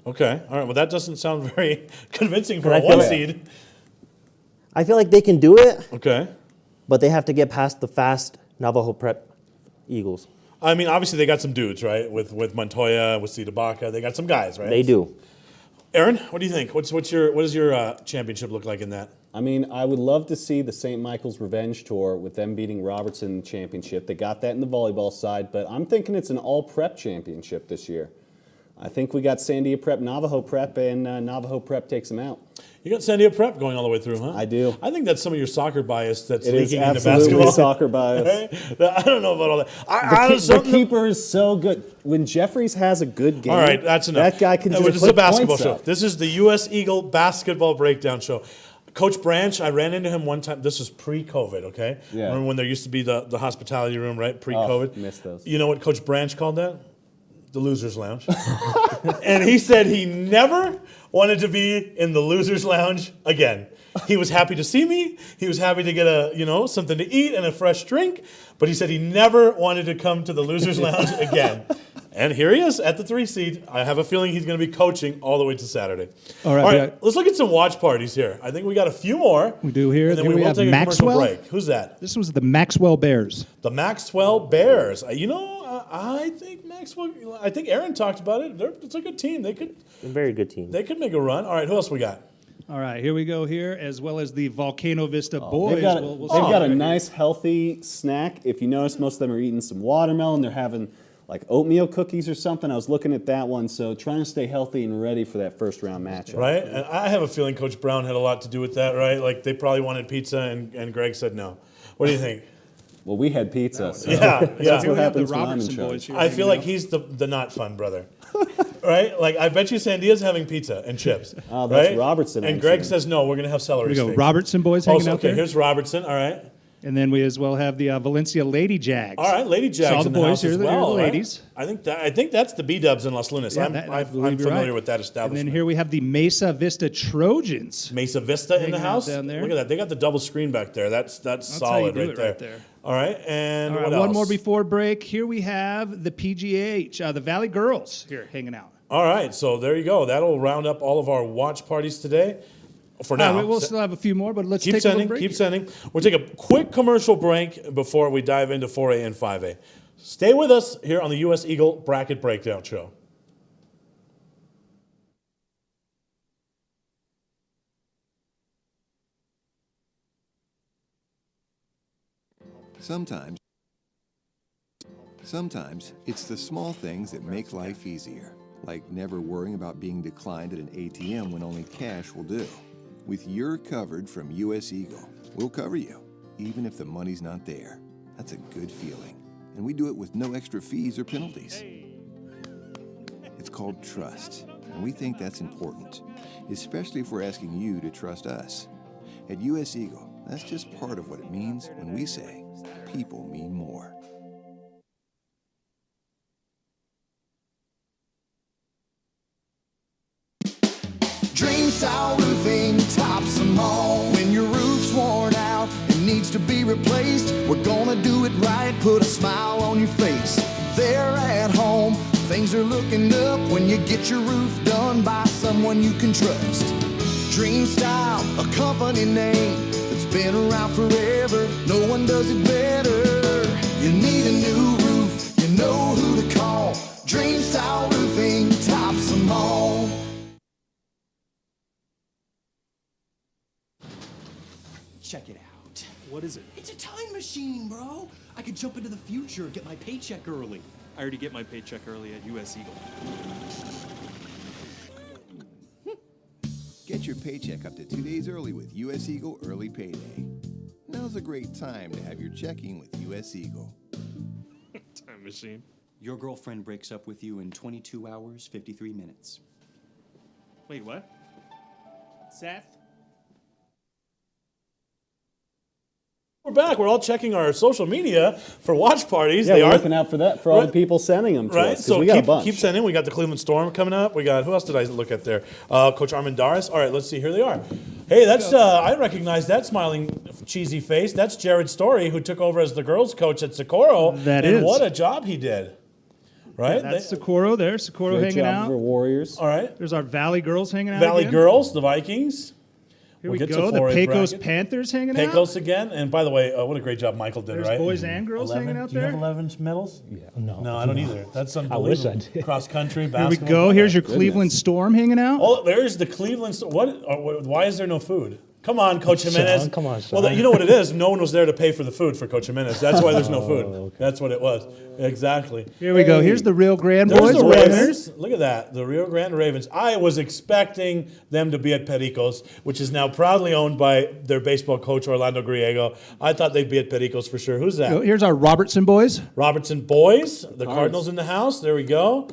Speaker 1: Okay. All right. Well, that doesn't sound very convincing for
Speaker 12: I
Speaker 1: a
Speaker 12: feel
Speaker 1: 1
Speaker 12: like-
Speaker 1: seed.
Speaker 12: I feel like they can do it,
Speaker 1: Okay.
Speaker 12: but they have to get past the fast Navajo Prep Eagles.
Speaker 1: I mean, obviously they got some dudes, right? With Montoya, with Cita Baca, they got some guys, right?
Speaker 12: They do.
Speaker 1: Aaron, what do you think? What does your championship look like in that?
Speaker 3: I mean, I would love to see the St. Michael's Revenge Tour with them beating Robertson championship. They got that in the volleyball side, but I'm thinking it's an all-prep championship this year. I think we got Sandia Prep, Navajo Prep, and Navajo Prep takes them out.
Speaker 1: You got Sandia Prep going all the way through, huh?
Speaker 3: I do.
Speaker 1: I think that's some of your soccer bias that's
Speaker 3: It is
Speaker 1: leaking into
Speaker 3: absolutely
Speaker 1: basketball.
Speaker 3: soccer bias.
Speaker 1: Right? I don't know about all that.
Speaker 3: The keeper is so good. When Jeffries has a good game,
Speaker 1: all right, that's enough.
Speaker 3: That guy can just
Speaker 1: This is a
Speaker 3: put
Speaker 1: basketball
Speaker 3: points
Speaker 1: show.
Speaker 3: up.
Speaker 1: This is the U.S. Eagle basketball breakdown show. Coach Branch, I ran into him one time. This was pre-COVID, okay?
Speaker 3: Yeah.
Speaker 1: Remember when there used to be the hospitality room, right? Pre-COVID.
Speaker 3: Oh, missed those.
Speaker 1: You know what Coach Branch called that? The Losers Lounge. And he said he never wanted to be in the Losers Lounge again. He was happy to see me. He was happy to get something to eat and a fresh drink. But he said he never wanted to come to the Losers Lounge again. And here he is at the 3 seed. I have a feeling he's going to be coaching all the way to Saturday.
Speaker 4: All right,
Speaker 1: let's look at some watch parties here. I think we got a few more.
Speaker 4: We do here.
Speaker 1: And then
Speaker 4: Here
Speaker 1: we will
Speaker 4: have
Speaker 1: take a commercial
Speaker 4: Maxwell.
Speaker 1: break. Who's that?
Speaker 4: This was the Maxwell Bears.
Speaker 1: The Maxwell Bears. I think Maxwell. I think Aaron talked about it. It's a good team. They could.
Speaker 12: A very good team.
Speaker 1: They could make a run. All right. Who else we got?
Speaker 4: All right, here we go here, as well as the Volcano Vista boys.
Speaker 3: They've got,
Speaker 4: We'll
Speaker 3: they've
Speaker 4: see
Speaker 3: got a
Speaker 4: right
Speaker 3: nice, healthy snack. If you notice, most of them are eating some watermelon. They're having like oatmeal cookies or something. I was looking at that one, so trying to stay healthy and ready for that first round matchup.
Speaker 1: Right. And I have a feeling Coach Brown had a lot to do with that. Right. Like they probably wanted pizza, and Greg said no. What do you think?
Speaker 3: Well, we had pizza. So
Speaker 1: Yeah.
Speaker 3: That's
Speaker 4: Here
Speaker 3: what
Speaker 4: we have the
Speaker 3: happens when I'm in
Speaker 4: Robertson
Speaker 3: charge.
Speaker 4: boys here.
Speaker 1: I feel like he's the not fun brother. Right? Like I bet you Sandia's having pizza and chips.
Speaker 3: Oh, that's
Speaker 1: right?
Speaker 3: Robertson,
Speaker 1: And
Speaker 3: I'm
Speaker 1: Greg
Speaker 3: saying.
Speaker 1: says no, we're gonna have celery
Speaker 4: Here we go.
Speaker 1: sticks.
Speaker 4: Robertson boys hanging out
Speaker 1: Okay,
Speaker 4: there.
Speaker 1: here's Robertson. All right.
Speaker 4: And then we as well have the Valencia Lady Jags.
Speaker 1: All right, Lady Jags
Speaker 4: Saw the
Speaker 1: in the
Speaker 4: boys
Speaker 1: house
Speaker 4: here,
Speaker 1: as
Speaker 4: here are
Speaker 1: well.
Speaker 4: the
Speaker 1: right?
Speaker 4: ladies.
Speaker 1: I think that's the B-Dubs in Las Lunas.
Speaker 4: Yeah,
Speaker 1: I'm
Speaker 4: I believe you're
Speaker 1: familiar
Speaker 4: right.
Speaker 1: with that
Speaker 4: And
Speaker 1: establishment.
Speaker 4: then here we have the Mesa Vista Trojans.
Speaker 1: Mesa Vista in the
Speaker 4: Hanging out
Speaker 1: house.
Speaker 4: down there.
Speaker 1: Look at that. They got the double screen back there. That's
Speaker 4: That's how you
Speaker 1: solid
Speaker 4: do
Speaker 1: right
Speaker 4: it
Speaker 1: there.
Speaker 4: right there.
Speaker 1: All right, and
Speaker 4: All right,
Speaker 1: what else?
Speaker 4: one more before break. Here we have the PGH, the Valley Girls here hanging out.
Speaker 1: All right, so there you go. That'll round up all of our watch parties today. For now,
Speaker 4: We'll still have a few more, but let's
Speaker 1: keep
Speaker 4: take a
Speaker 1: sending.
Speaker 4: little break.
Speaker 1: Keep
Speaker 4: here.
Speaker 1: sending. We'll take a quick commercial break before we dive into 4A and 5A. Stay with us here on the U.S. Eagle Bracket Breakdown Show.
Speaker 6: Sometimes it's the small things that make life easier, like never worrying about being declined at an ATM when only cash will do. With You're Covered from U.S. Eagle, we'll cover you, even if the money's not there. That's a good feeling. And we do it with no extra fees or penalties. It's called trust, and we think that's important, especially if we're asking you to trust us. At U.S. Eagle, that's just part of what it means when we say people mean more.
Speaker 7: Dream style roofing tops them all. When your roof's worn out and needs to be replaced, we're gonna do it right, put a smile on your face. There at home, things are looking up when you get your roof done by someone you can trust. Dream Style, a company name that's been around forever. No one does it better. You need a new roof, you know who to call. Dream Style Roofing tops them all.
Speaker 8: Check it out.
Speaker 11: What is it?
Speaker 8: It's a time machine, bro. I could jump into the future, get my paycheck early.
Speaker 13: I already get my paycheck early at US Eagle.
Speaker 6: Get your paycheck up to 2 days early with U.S. Eagle Early Payday. Now's a great time to have your checking with U.S. Eagle.
Speaker 13: Time machine.
Speaker 8: Your girlfriend breaks up with you in 22 hours, 53 minutes.
Speaker 13: Wait, what? Seth?
Speaker 1: We're back. We're all checking our social media for watch parties.
Speaker 3: Yeah,
Speaker 1: They
Speaker 3: we're
Speaker 1: are
Speaker 3: looking out for that, for all the people sending them to
Speaker 1: right.
Speaker 3: us, 'cause
Speaker 1: So
Speaker 3: we got a bunch.
Speaker 1: keep sending. We got the Cleveland Storm coming up. We got, who else did I look at there? Coach Armandaris. All right, let's see. Here they are. Hey, that's I recognize that smiling, cheesy face. That's Jared Story, who took over as the girls' coach at Socorro.
Speaker 4: That
Speaker 1: and
Speaker 4: is.
Speaker 1: what a job he did. Right.
Speaker 4: That's Socorro there. Socorro
Speaker 3: Great
Speaker 4: hanging
Speaker 3: job
Speaker 4: out.
Speaker 3: for Warriors.
Speaker 1: All right.
Speaker 4: There's our Valley Girls hanging out.
Speaker 1: Valley
Speaker 4: again.
Speaker 1: Girls, the Vikings.
Speaker 4: Here
Speaker 1: We'll
Speaker 4: we
Speaker 1: get to
Speaker 4: go. The
Speaker 1: 4A
Speaker 4: Pecos
Speaker 1: bracket.
Speaker 4: Panthers hanging out.
Speaker 1: Pecos again. And by the way, what a great job Michael did,
Speaker 4: There's
Speaker 1: right?
Speaker 4: boys and girls hanging out
Speaker 1: Do you have
Speaker 4: there.
Speaker 1: 11 medals?
Speaker 2: Yeah, no.
Speaker 1: No, I don't either. That's
Speaker 2: I
Speaker 1: unbelievable.
Speaker 2: wish I did.
Speaker 1: Cross country,
Speaker 4: Here we
Speaker 1: basketball.
Speaker 4: go. Here's your Cleveland Storm hanging out.
Speaker 1: Oh, there's the Cleveland. Why is there no food? Come on, Coach Jimenez.
Speaker 2: Sean, come on, Sean.
Speaker 1: Well, you know what it is. No one was there to pay for the food for Coach Jimenez. That's why there's no food.
Speaker 2: okay.
Speaker 1: That's what it was. Exactly.
Speaker 4: Here we go. Here's the Rio Grande
Speaker 1: There's
Speaker 4: boys.
Speaker 1: the
Speaker 4: winners.
Speaker 1: Ravens. Look at that. The Rio Grande Ravens. I was expecting them to be at Pericos, which is now proudly owned by their baseball coach, Orlando Griego. I thought they'd be at Pericos for sure. Who's that?
Speaker 4: Here's our Robertson boys.
Speaker 1: Robertson boys. The Cardinals in the house. There we go.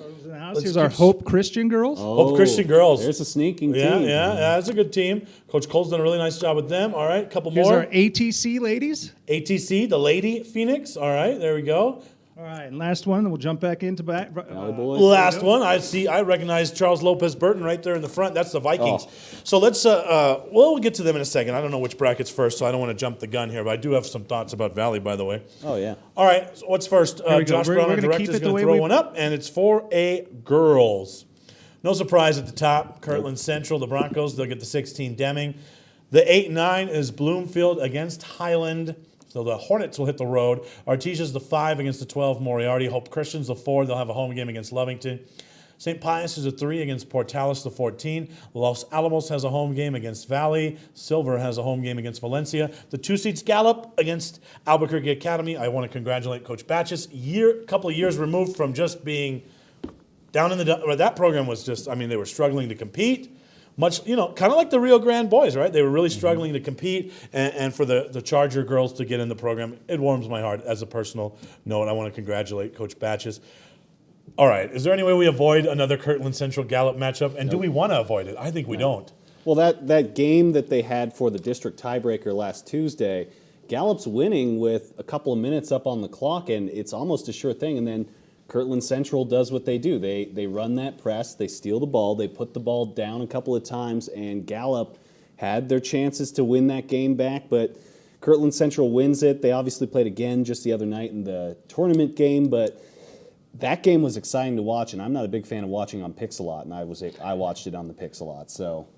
Speaker 4: Here's our Hope Christian girls.
Speaker 1: Hope Christian girls.
Speaker 3: There's a sneaking
Speaker 1: Yeah,
Speaker 3: team.
Speaker 1: yeah, that's a good team. Coach Cole's done a really nice job with them. All right, couple
Speaker 4: Here's
Speaker 1: more.
Speaker 4: our ATC ladies.
Speaker 1: ATC, the Lady Phoenix. All right, there we go.
Speaker 4: All right, and last one. Then we'll jump back into back.
Speaker 1: Last one. I recognize Charles Lopez Burton right there in the front. That's the Vikings. So let's. We'll get to them in a second. I don't know which bracket's first, so I don't want to jump the gun here. But I do have some thoughts about Valley, by the way.
Speaker 3: Oh, yeah.
Speaker 1: All right. So what's first?
Speaker 4: we go.
Speaker 1: Josh
Speaker 4: We're
Speaker 1: Brown, our
Speaker 4: gonna keep
Speaker 1: director, is
Speaker 4: it the
Speaker 1: going
Speaker 4: way
Speaker 1: to throw
Speaker 4: we-
Speaker 1: one up, and it's for a girls. No surprise at the top. Kirtland Central, the Broncos. They'll get the 16 Deming. The 8-9 is Bloomfield against Highland. So the Hornets will hit the road. Artesia's the 5 against the 12 Moriarty. Hope Christian's the 4. They'll have a home game against Lovington. St. Pius is a 3 against Portales, the 14. Los Alamos has a home game against Valley. Silver has a home game against Valencia. The 2 seeds Gallup against Albuquerque Academy. I want to congratulate Coach Batches. Couple of years removed from just being down in the... That program was just... they were struggling to compete. Much, kind of like the Rio Grande boys, right? They were really struggling to compete, and for the Charger girls to get in the program, it warms my heart as a personal note. I want to congratulate Coach Batches. All right, is there any way we avoid another Kirtland Central Gallup matchup? And do we want to avoid it? I think we don't.
Speaker 3: Well, that game that they had for the district tiebreaker last Tuesday, Gallup's winning with a couple of minutes up on the clock, and it's almost a sure thing. And then Kirtland Central does what they do. They run that press, they steal the ball, they put the ball down a couple of times, and Gallup had their chances to win that game back, but Kirtland Central wins it. They obviously played again just the other night in the tournament game, but that game was exciting to watch, and I'm not a big fan of watching on Pixelot, and I watched it on the Pixelot. So,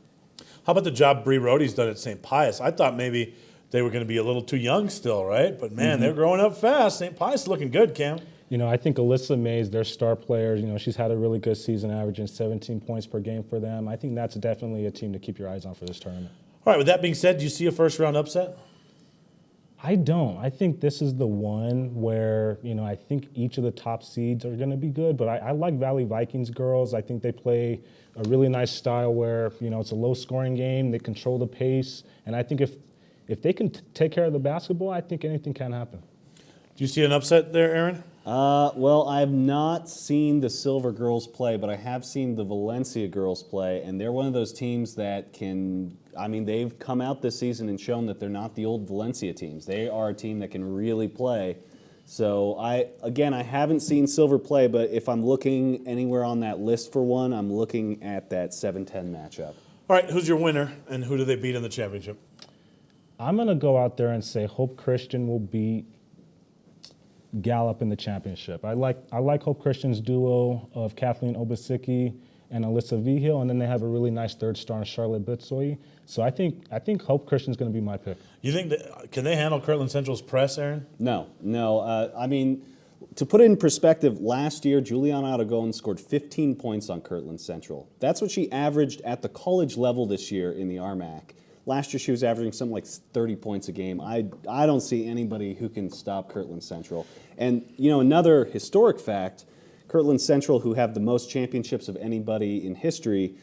Speaker 1: how about the job Bree Rohde's done at St. Pius? I thought maybe they were going to be a little too young still, right? But man, they're growing up fast. St. Pius is looking good, Cam.
Speaker 2: I think Alyssa Mays, their star player, she's had a really good season, averaging 17 points per game for them. I think that's definitely a team to keep your eyes on for this tournament.
Speaker 1: All right, with that being said, do you see a first-round upset?
Speaker 2: I don't. I think this is the one where, I think each of the top seeds are going to be good, but I like Valley Vikings girls. I think they play a really nice style where, it's a low-scoring game, they control the pace, and I think if they can take care of the basketball, I think anything can happen.
Speaker 1: Do you see an upset there, Aaron?
Speaker 3: Well, I have not seen the Silver girls play, but I have seen the Valencia girls play, and they're one of those teams that they've come out this season and shown that they're not the old Valencia teams. They are a team that can really play. So, I haven't seen Silver play, but if I'm looking anywhere on that list for one, I'm looking at that 7-10 matchup.
Speaker 1: All right, who's your winner, and who do they beat in the championship?
Speaker 2: I'm going to go out there and say Hope Christian will beat Gallup in the championship. I like Hope Christian's duo of Kathleen Obasicki and Alyssa Vigil, and then they have a really nice third star in Charlotte Bitsoy. So I think Hope Christian's going to be my pick.
Speaker 1: You think can they handle Kirtland Central's press, Aaron?
Speaker 3: No. To put it in perspective, last year Juliana Aragon scored 15 points on Kirtland Central. That's what she averaged at the college level this year in the RMAC. Last year she was averaging something like 30 points a game. I don't see anybody who can stop Kirtland Central. And, another historic fact, Kirtland Central, who have the most championships of anybody in history,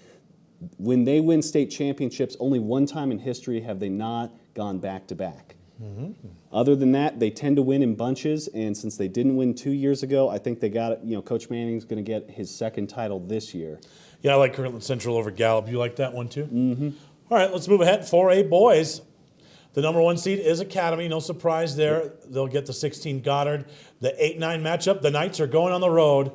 Speaker 3: when they win state championships, only one time in history have they not gone back-to-back. Other than that, they tend to win in bunches, and since they didn't win 2 years ago, I think they got it. Coach Manning's going to get his second title this year.
Speaker 1: Yeah, I like Kirtland Central over Gallup. You like that one too? Mm-hmm. All right, let's move ahead. 4A boys. The number 1 seed is Academy. No surprise there. They'll get the 16 Goddard. The 8-9 matchup. The Knights are going on the road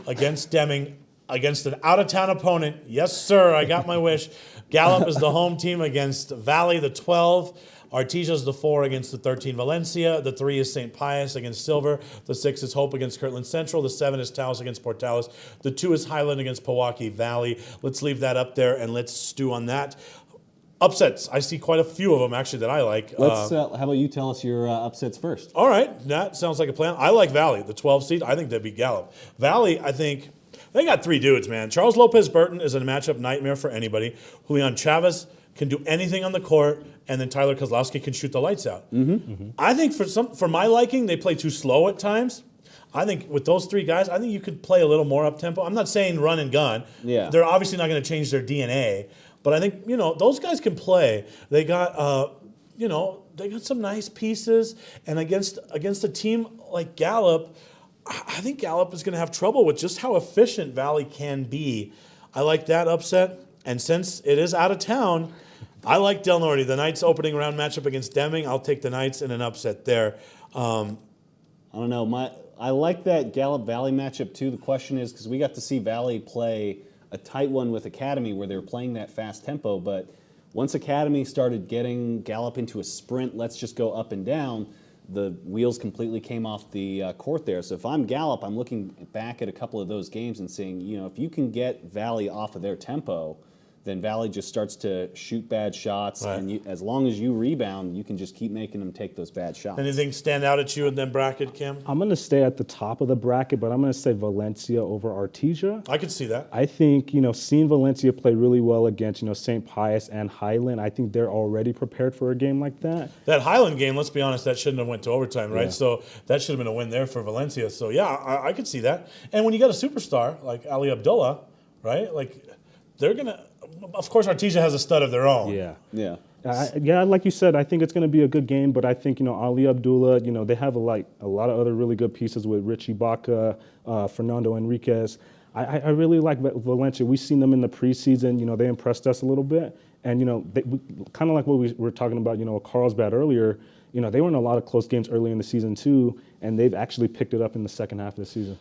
Speaker 1: against Deming, against an out-of-town opponent. Yes, sir, I got my wish. Gallup is the home team against Valley, the 12. Artesia's the 4 against the 13 Valencia. The 3 is St. Pius against Silver. The 6 is Hope against Kirtland Central. The 7 is Taos against Portales. The 2 is Highland against Pewaukee Valley. Let's leave that up there and let's stew on that. Upsets. I see quite a few of them actually that I like.
Speaker 3: Let's. How about you tell us your upsets first?
Speaker 1: All right, that sounds like a plan. I like Valley, the 12 seed. I think they beat Gallup. Valley, I think they got 3 dudes, man. Charles Lopez Burton is a matchup nightmare for anybody. Julian Chavez can do anything on the court, and then Tyler Kozlowski can shoot the lights out. I think for my liking, they play too slow at times. I think with those 3 guys, I think you could play a little more up tempo. I'm not saying run and gun.
Speaker 3: Yeah.
Speaker 1: They're obviously not going to change their DNA, but I think those guys can play. They got they got some nice pieces, and against a team like Gallup, I think Gallup is going to have trouble with just how efficient Valley can be. I like that upset, and since it is out of town, I like Del Norte. The Knights opening round matchup against Deming. I'll take the Knights in an upset there.
Speaker 3: I don't know. I like that Gallup Valley matchup too. The question is, because we got to see Valley play a tight one with Academy where they were playing that fast tempo, but once Academy started getting Gallup into a sprint, let's just go up and down, the wheels completely came off the court there. So if I'm Gallup, I'm looking back at a couple of those games and saying, if you can get Valley off of their tempo, then Valley just starts to shoot bad shots,
Speaker 1: Right.
Speaker 3: and as long as you rebound, you can just keep making them take those bad shots.
Speaker 1: Anything stand out at you in that bracket, Kim?
Speaker 2: I'm going to stay at the top of the bracket, but I'm going to say Valencia over Artesia.
Speaker 1: I could see that.
Speaker 2: I think, seeing Valencia play really well against, St. Pius and Highland, I think they're already prepared for a game like that.
Speaker 1: That Highland game, let's be honest, that shouldn't have went to overtime, right?
Speaker 2: Yeah.
Speaker 1: So that should have been a win there for Valencia. So yeah, I could see that. And when you got a superstar like Ali Abdullah, right? Like they're gonna. Of course, Artesia has a stud of their own.
Speaker 3: Yeah.
Speaker 2: Yeah, like you said, I think it's going to be a good game, but I think, Ali Abdullah, they have a lot of other really good pieces with Richie Baca, Fernando Enriquez. I really like Valencia. We've seen them in the preseason. They impressed us a little bit. And, kind of like what we were talking about, with Carlsbad earlier, they were in a lot of close games early in the season too, and they've actually picked it up in the second half of the season.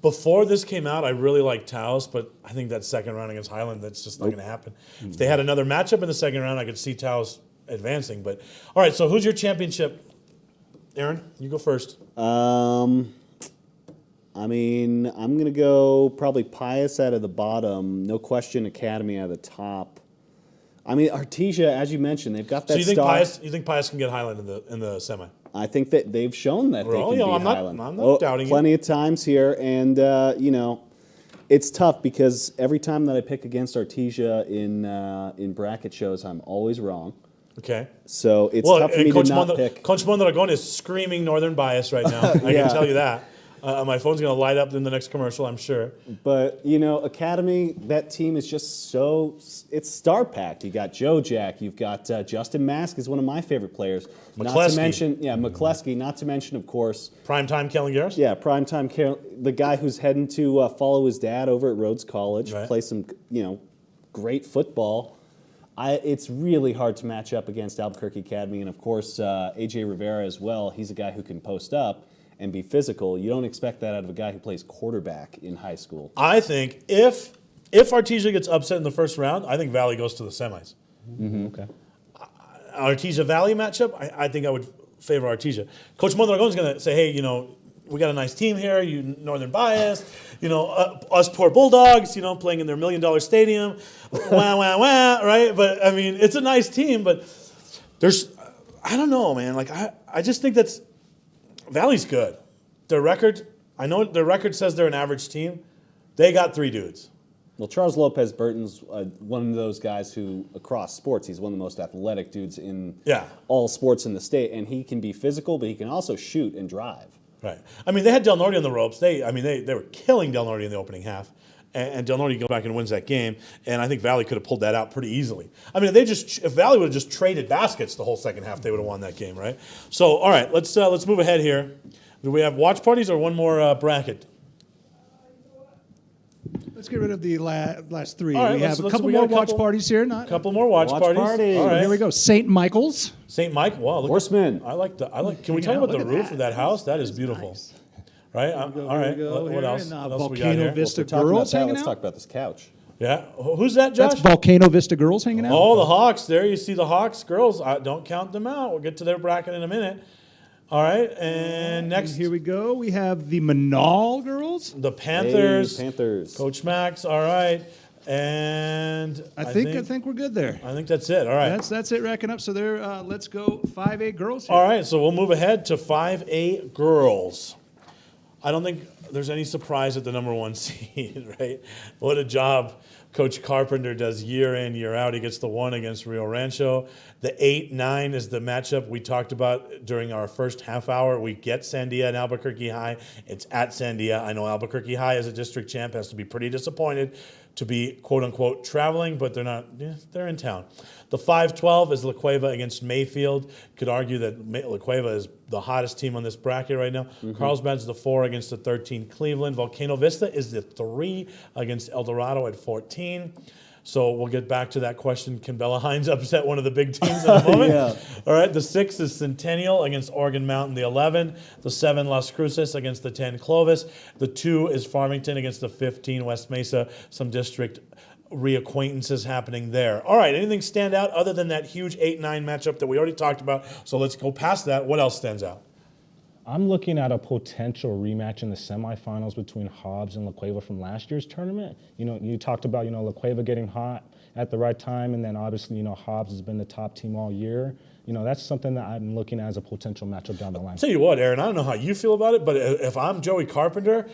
Speaker 1: Before this came out, I really liked Taos, but I think that second round against Highland, that's just not going to happen. If they had another matchup in the second round, I could see Taos advancing. But all right, so who's your championship? Aaron, you go first.
Speaker 3: I'm going to go probably Pius out of the bottom. No question, Academy out of the top. Artesia, as you mentioned, they've got that.
Speaker 1: So you think
Speaker 3: star.
Speaker 1: you think Pius can get Highland in the semi?
Speaker 3: I think that they've shown that they can beat Highland.
Speaker 1: I'm not doubting
Speaker 3: plenty of times here, and it's tough because every time that I pick against Artesia in bracket shows, I'm always wrong.
Speaker 1: Okay.
Speaker 3: So it's tough for me to not pick.
Speaker 1: Coach Mondragon is screaming Northern Bias right now. I can tell you that. My phone's going to light up in the next commercial, I'm sure.
Speaker 3: But, Academy, that team is just it's star-packed. You got Joe Jack. You've got Justin Mask is one of my favorite players.
Speaker 1: McCleskey.
Speaker 3: Not to mention, McCleskey. Not to mention, of course.
Speaker 1: Primetime Kellen Garris?
Speaker 3: Yeah, the guy who's heading to follow his dad over at Rhodes College,
Speaker 1: Right.
Speaker 3: play some, great football. It's really hard to match up against Albuquerque Academy. And, of course, A.J. Rivera as well. He's a guy who can post up and be physical. You don't expect that out of a guy who plays quarterback in high school.
Speaker 1: I think if Artesia gets upset in the first round, I think Valley goes to the semis.
Speaker 3: Mm-hmm.
Speaker 2: Okay.
Speaker 1: Artesia Valley matchup, I think I would favor Artesia. Coach Mondragon is going to say, hey, we got a nice team here, you Northern Bias, us poor Bulldogs, playing in their $1 million stadium, wah, wah, wah, right? But, it's a nice team, but I don't know, man. Like, I just think Valley's good. I know their record says they're an average team. They got 3 dudes.
Speaker 3: Well, Charles Lopez Burton's one of those guys who, across sports, he's one of the most athletic dudes in all sports in the state, and he can be physical, but he can also shoot and drive.
Speaker 1: Right. They had Del Norte on the ropes. They were killing Del Norte in the opening half, and Del Norte goes back and wins that game. And I think Valley could have pulled that out pretty easily. If Valley would have just traded baskets the whole second half, they would have won that game, right? So, all right, let's move ahead here. Do we have watch parties or one more bracket?
Speaker 4: Let's get rid of the last 3.
Speaker 1: All right,
Speaker 4: we have a couple
Speaker 1: we
Speaker 4: more
Speaker 1: got a
Speaker 4: watch
Speaker 1: couple-
Speaker 4: parties here.
Speaker 1: Couple more watch parties. All right.
Speaker 4: Here we go. St. Michael's.
Speaker 1: St. Mike. Wow. Look,
Speaker 3: Horseman.
Speaker 1: Can we talk about the roof of that house? That is beautiful.
Speaker 4: Nice.
Speaker 1: Right. All right. What else?
Speaker 4: And,
Speaker 1: What else we got here?
Speaker 4: Volcano Vista
Speaker 3: We're talking
Speaker 4: Girls
Speaker 3: about that.
Speaker 4: hanging
Speaker 3: Let's
Speaker 4: out.
Speaker 3: talk about this couch.
Speaker 1: Yeah. Who's that, Josh?
Speaker 4: That's Volcano Vista Girls hanging out.
Speaker 1: Oh, the Hawks. There you see the Hawks. Girls, don't count them out. We'll get to their bracket in a minute. All right. And next.
Speaker 4: And here we go. We have the Manal Girls.
Speaker 1: The Panthers.
Speaker 3: Hey, Panthers.
Speaker 1: Coach Max. All right. And
Speaker 4: I think we're good there.
Speaker 1: I think that's it. All right.
Speaker 4: That's it. Racking up. So there. Let's go 5A girls. Here.
Speaker 1: All right. So we'll move ahead to 5A girls. I don't think there's any surprise at the number 1 seed, right? What a job Coach Carpenter does year in, year out. He gets the 1 against Rio Rancho. The 8-9 is the matchup we talked about during our first half hour. We get Sandia and Albuquerque High. It's at Sandia. I know Albuquerque High as a district champ has to be pretty disappointed to be quote-unquote traveling, but they're not. Yeah, they're in town. The 5-12 is La Cueva against Mayfield. Could argue that La Cueva is the hottest team on this bracket right now. Carlsbad's the 4 against the 13 Cleveland. Volcano Vista is the 3 against El Dorado at 14. So we'll get back to that question. Can Bella Hines upset one of the big teams in a moment?
Speaker 3: Yeah.
Speaker 1: All right, the 6 is Centennial against Oregon Mountain, the 11. The 7, Las Cruces against the 10, Clovis. The 2 is Farmington against the 15, West Mesa. Some district reacquaintances happening there. All right, anything stand out other than that huge 8-9 matchup that we already talked about? So let's go past that. What else stands out?
Speaker 2: I'm looking at a potential rematch in the semifinals between Hobbs and La Cueva from last year's tournament. You know, you talked about, La Cueva getting hot at the right time, and then obviously, Hobbs has been the top team all year. That's something that I'm looking at as a potential matchup down the line.
Speaker 1: I'll tell you what, Aaron, I don't know how you feel about it, but if I'm Joey Carpenter,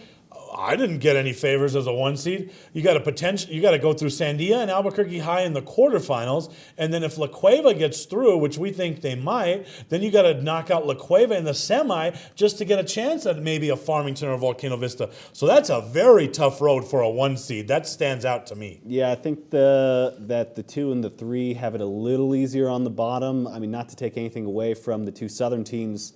Speaker 1: I didn't get any favors as a 1 seed. You got to go through Sandia and Albuquerque High in the quarterfinals, and then if La Cueva gets through, which we think they might, then you got to knock out La Cueva in the semi just to get a chance at maybe a Farmington or Volcano Vista. So that's a very tough road for a 1 seed. That stands out to me.
Speaker 3: Yeah, I think that the 2 and the 3 have it a little easier on the bottom. I mean, not to take anything away from the 2 Southern teams,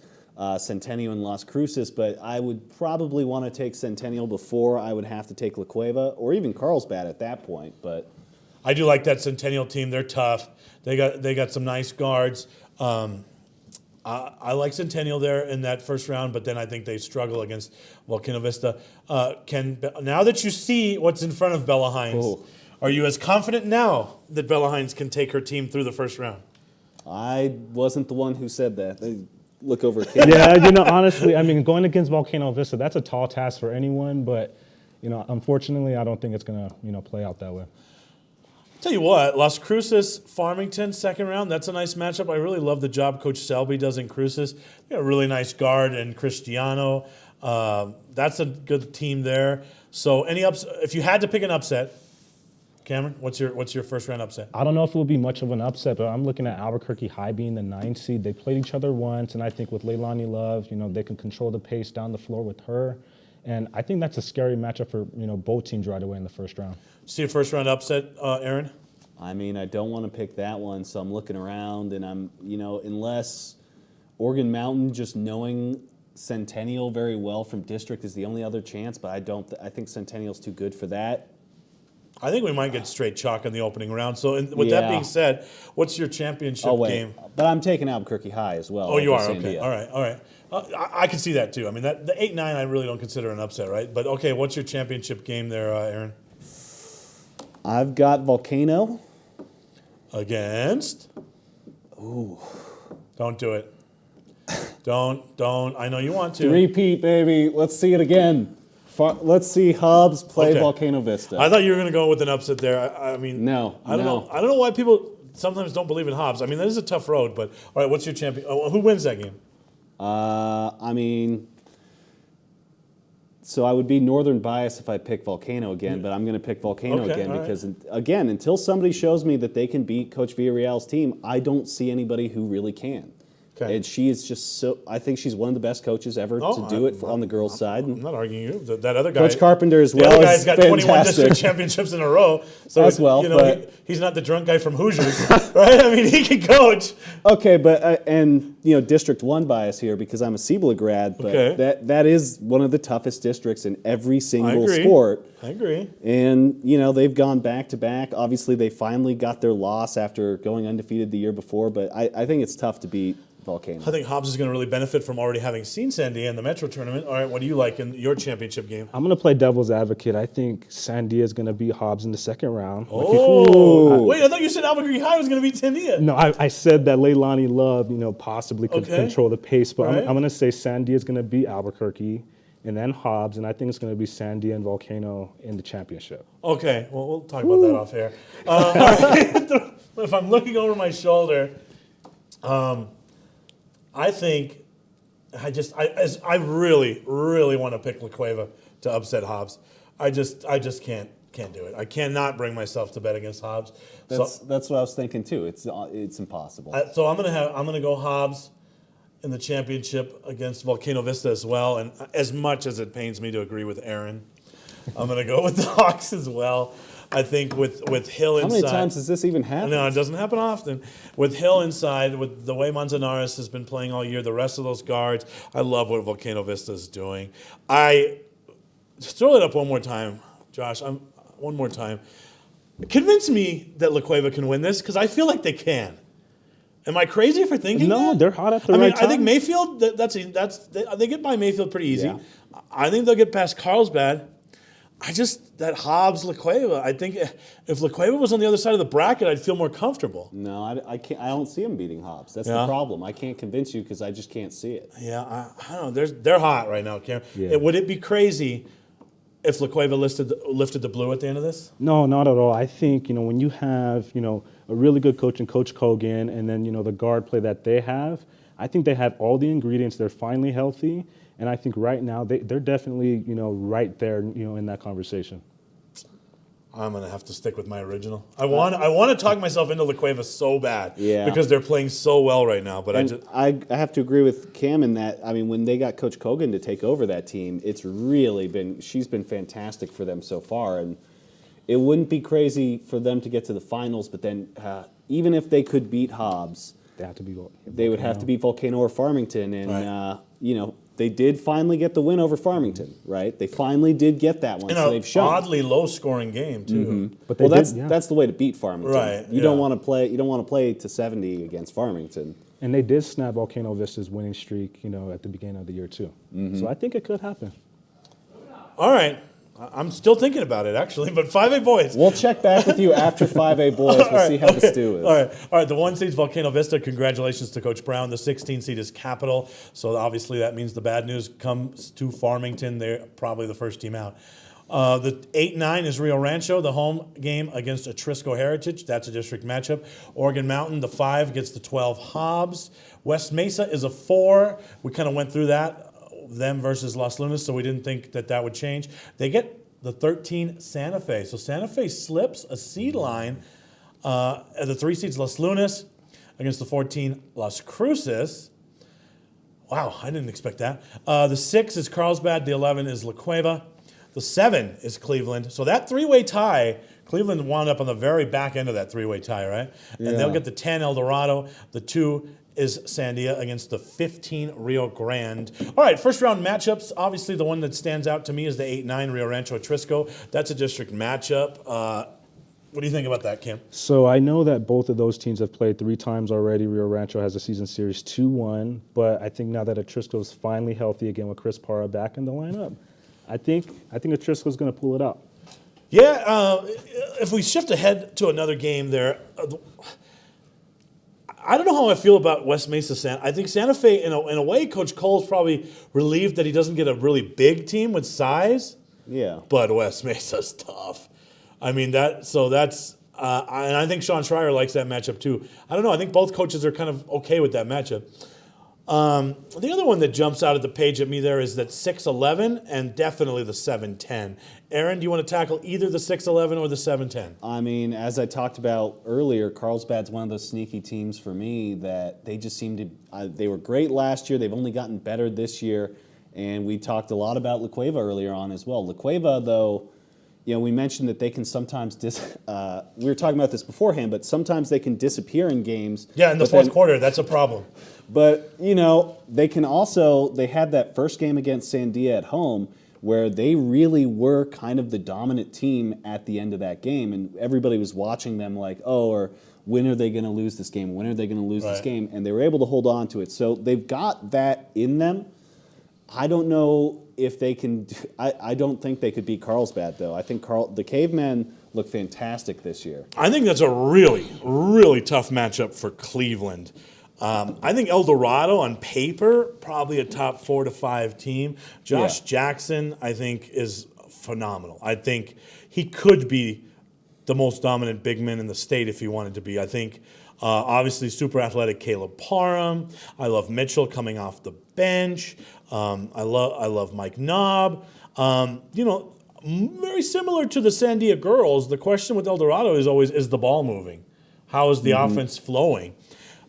Speaker 3: Centennial and Las Cruces, but I would probably want to take Centennial before I would have to take La Cueva or even Carlsbad at that point. But
Speaker 1: I do like that Centennial team. They're tough. They got some nice guards. I like Centennial there in that first round, but then I think they struggle against Volcano Vista. Now that you see what's in front of Bella Hines, are you as confident now that Bella Hines can take her team through the first round?
Speaker 3: I wasn't the one who said that. Look over.
Speaker 2: Yeah, honestly, I mean, going against Volcano Vista, that's a tall task for anyone, but, unfortunately, I don't think it's going to, play out that way.
Speaker 1: Tell you what, Las Cruces, Farmington, second round, that's a nice matchup. I really love the job Coach Selby does in Cruces. They got a really nice guard in Cristiano. That's a good team there. So if you had to pick an upset, Cameron, what's your first round upset?
Speaker 2: I don't know if it will be much of an upset, but I'm looking at Albuquerque High being the 9th seed. They played each other once, and I think with Leilani Love, they can control the pace down the floor with her. And I think that's a scary matchup for, both teams right away in the first round.
Speaker 1: See a first round upset, Aaron?
Speaker 3: I mean, I don't want to pick that one, so I'm looking around, and I'm, unless Oregon Mountain, just knowing Centennial very well from district is the only other chance, but I think Centennial's too good for that.
Speaker 1: I think we might get straight chalk in the opening round. So with that being said, what's your championship game?
Speaker 3: But I'm taking Albuquerque High as well.
Speaker 1: Oh, you are? Okay. All right. I can see that too. I mean, the 8-9 I really don't consider an upset, right? But okay, what's your championship game there, Aaron?
Speaker 3: I've got Volcano.
Speaker 1: Against?
Speaker 3: Ooh.
Speaker 1: Don't do it. Don't. I know you want to.
Speaker 3: Repeat, baby. Let's see it again. Let's see Hobbs play Volcano Vista.
Speaker 1: I thought you were going to go with an upset there. I mean,
Speaker 3: no.
Speaker 1: I don't know why people sometimes don't believe in Hobbs. I mean, that is a tough road. But all right, what's your champion? Who wins that game?
Speaker 3: I mean, so I would be northern bias if I pick Volcano again, but I'm going to pick Volcano again because, again, until somebody shows me that they can beat Coach Villarreal's team, I don't see anybody who really can. Okay. And she is just I think she's one of the best coaches ever to do it on the girls' side.
Speaker 1: I'm not arguing you. That other guy,
Speaker 3: Coach Carpenter as well.
Speaker 1: The other guy's got 21 district championships in a row. So
Speaker 3: as well,
Speaker 1: he's not the drunk guy from Hoosiers, right? I mean, he can coach.
Speaker 3: Okay, but and District 1 bias here because I'm a Cibola grad, but that is one of the toughest districts in every single sport.
Speaker 1: I agree.
Speaker 3: And they've gone back to back. Obviously, they finally got their loss after going undefeated the year before, but I think it's tough to beat Volcano.
Speaker 1: I think Hobbs is going to really benefit from already having seen Sandia in the Metro tournament. All right, what do you like in your championship game?
Speaker 2: I'm going to play devil's advocate. I think Sandia is going to beat Hobbs in the second round.
Speaker 1: Oh, wait! I thought you said Albuquerque High was going to beat Sandia.
Speaker 2: No, I said that Leilani Love, possibly could control the pace, but I'm going to say Sandia is going to beat Albuquerque, and then Hobbs, and I think it's going to be Sandia and Volcano in the championship.
Speaker 1: Okay, well, we'll talk about that off air. All right. If I'm looking over my shoulder, I think I really, really want to pick LaCueva to upset Hobbs. I just can't do it. I cannot bring myself to bet against Hobbs.
Speaker 3: That's what I was thinking too. It's impossible.
Speaker 1: So I'm gonna go Hobbs in the championship against Volcano Vista as well. And as much as it pains me to agree with Aaron, I'm gonna go with the Hawks as well. I think with Hill inside.
Speaker 3: How many times does this even happen?
Speaker 1: No, it doesn't happen often. With Hill inside, with the way Manzanares has been playing all year, the rest of those guards, I love what Volcano Vista is doing. Just throw it up one more time, Josh. One more time. Convince me that LaCueva can win this, because I feel like they can. Am I crazy for thinking
Speaker 2: No,
Speaker 1: that?
Speaker 2: they're hot at the right time.
Speaker 1: I think Mayfield, they get by Mayfield pretty easy.
Speaker 3: Yeah.
Speaker 1: I think they'll get past Carlsbad. That Hobbs, LaCueva, I think if LaCueva was on the other side of the bracket, I'd feel more comfortable.
Speaker 3: No, I can't. I don't see him beating Hobbs. That's
Speaker 1: Yeah.
Speaker 3: the problem. I can't convince you because I just can't see it.
Speaker 1: Yeah, I don't know. They're hot right now, Cameron.
Speaker 2: Yeah.
Speaker 1: Would it be crazy if LaCueva lifted the blue at the end of this?
Speaker 2: No, not at all. I think, when you have, a really good coach in Coach Kogan, and then, the guard play that they have, I think they have all the ingredients. They're finally healthy. And I think right now they're definitely, right there, in that conversation.
Speaker 1: I'm gonna have to stick with my original. I want to talk myself into LaCueva so bad,
Speaker 3: Yeah.
Speaker 1: because they're playing so well right now. But
Speaker 3: I have to agree with Cam in that. I mean, when they got Coach Kogan to take over that team, it's really she's been fantastic for them so far. And it wouldn't be crazy for them to get to the finals, but then even if they could beat Hobbs, they would have to beat Volcano or Farmington, and
Speaker 1: Right.
Speaker 3: they did finally get the win over Farmington, right? They finally did get that one,
Speaker 1: in
Speaker 3: so
Speaker 1: an
Speaker 3: they've shown.
Speaker 1: oddly low-scoring game too.
Speaker 2: But
Speaker 3: That's the way to beat Farmington.
Speaker 1: Right,
Speaker 3: You don't want to play. You don't want to play to 70 against Farmington.
Speaker 2: And they did snap Volcano Vista's winning streak, at the beginning of the year too. So I think it could happen.
Speaker 1: All right, I'm still thinking about it actually. But 5A boys.
Speaker 3: We'll check back with you after 5A boys. We'll see how the stew is.
Speaker 1: All right. The 1 seed is Volcano Vista. Congratulations to Coach Brown. The 16 seed is Capital. So obviously that means the bad news comes to Farmington. They're probably the first team out. The 8-9 is Rio Rancho, the home game against Atrisco Heritage. That's a district matchup. Oregon Mountain, the 5 gets the 12 Hobbs. West Mesa is a 4. We kind of went through that, them versus Los Lunas, so we didn't think that would change. They get the 13 Santa Fe. So Santa Fe slips a seed line. The 3 seeds Los Lunas against the 14 Las Cruces. Wow, I didn't expect that. The 6 is Carlsbad. The 11 is LaCueva. The 7 is Cleveland. So that 3-way tie, Cleveland wound up on the very back end of that 3-way tie, right? And they'll get the 10 El Dorado. The 2 is Sandia against the 15 Rio Grande. All right, first round matchups. Obviously, the one that stands out to me is the 8-9 Rio Rancho Atrisco. That's a district matchup. What do you think about that, Kim?
Speaker 2: So I know that both of those teams have played 3 times already. Rio Rancho has a season series 2-1, but I think now that Atrisco is finally healthy again with Chris Parra back in the lineup, I think Atrisco is going to pull it out.
Speaker 1: Yeah, if we shift ahead to another game there, I don't know how I feel about West Mesa. I think Santa Fe, in a way, Coach Cole's probably relieved that he doesn't get a really big team with size.
Speaker 3: Yeah.
Speaker 1: But West Mesa's tough. I mean, and I think Sean Schreier likes that matchup too. I don't know. I think both coaches are kind of okay with that matchup. The other one that jumps out at the page at me there is that 6-11 and definitely the 7-10. Aaron, do you want to tackle either the 6-11 or the 7-10?
Speaker 3: I mean, as I talked about earlier, Carlsbad's one of those sneaky teams for me that they just seem to, they were great last year. They've only gotten better this year. And we talked a lot about LaCueva earlier on as well. LaCueva, though, we mentioned that they can sometimes, we were talking about this beforehand, but sometimes they can disappear in games.
Speaker 1: Yeah, in the fourth quarter, that's a problem.
Speaker 3: But, they can also, they had that first game against Sandia at home where they really were kind of the dominant team at the end of that game. And everybody was watching them like, when are they going to lose this game? When are they going to lose this game? And they were able to hold on to it. So they've got that in them. I don't know if they can, I don't think they could beat Carlsbad, though. I think the Cavemen look fantastic this year.
Speaker 1: I think that's a really, really tough matchup for Cleveland. I think El Dorado on paper, probably a top 4 to 5 team. Josh Jackson, I think, is phenomenal. I think he could be the most dominant big man in the state if he wanted to be. I think, obviously, super athletic Caleb Parham. I love Mitchell coming off the bench. I love Mike Knobb. Very similar to the Sandia girls, the question with El Dorado is always, is the ball moving? How is the offense flowing?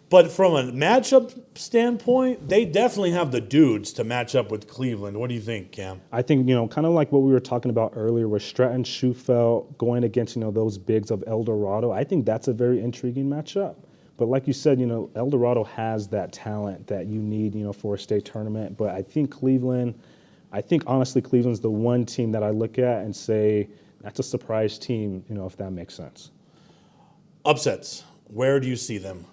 Speaker 1: But from a matchup standpoint, they definitely have the dudes to match up with Cleveland. What do you think, Cam?
Speaker 2: I think, kind of like what we were talking about earlier with Stratton Schufelt going against, those bigs of El Dorado. I think that's a very intriguing matchup. But like you said, El Dorado has that talent that you need, for a state tournament. But I think honestly, Cleveland's the one team that I look at and say, that's a surprise team, if that makes sense.
Speaker 1: Upsets. Where do you see them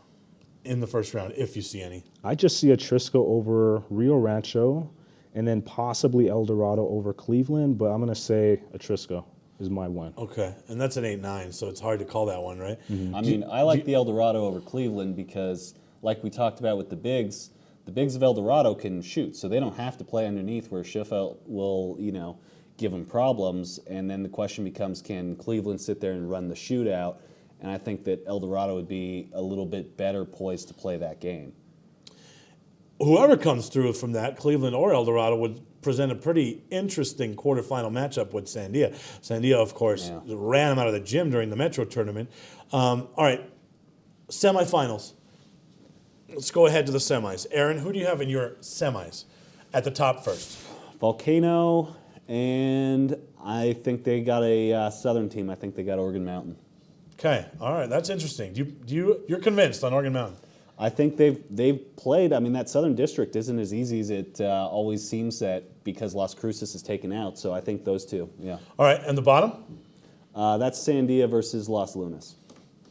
Speaker 1: in the first round, if you see any?
Speaker 2: I just see a Trisco over Rio Rancho and then possibly El Dorado over Cleveland, but I'm going to say a Trisco is my one.
Speaker 1: Okay, and that's an 8-9, so it's hard to call that one, right?
Speaker 3: I mean, I like the El Dorado over Cleveland because, like we talked about with the bigs of El Dorado can shoot, so they don't have to play underneath where Schufelt will, give them problems. And then the question becomes, can Cleveland sit there and run the shootout? And I think that El Dorado would be a little bit better poised to play that game.
Speaker 1: Whoever comes through from that, Cleveland or El Dorado, would present a pretty interesting quarterfinal matchup with Sandia. Sandia, of course, ran him out of the gym during the Metro tournament. All right, semifinals. Let's go ahead to the semis. Aaron, who do you have in your semis at the top first?
Speaker 3: Volcano, and I think they got a Southern team. I think they got Oregon Mountain.
Speaker 1: Okay, all right, that's interesting. You're convinced on Oregon Mountain?
Speaker 3: I think they've played. I mean, that Southern District isn't as easy as it always seems that because Las Cruces is taken out. So I think those two. Yeah.
Speaker 1: All right, and the bottom?
Speaker 3: That's Sandia versus Los Lunas.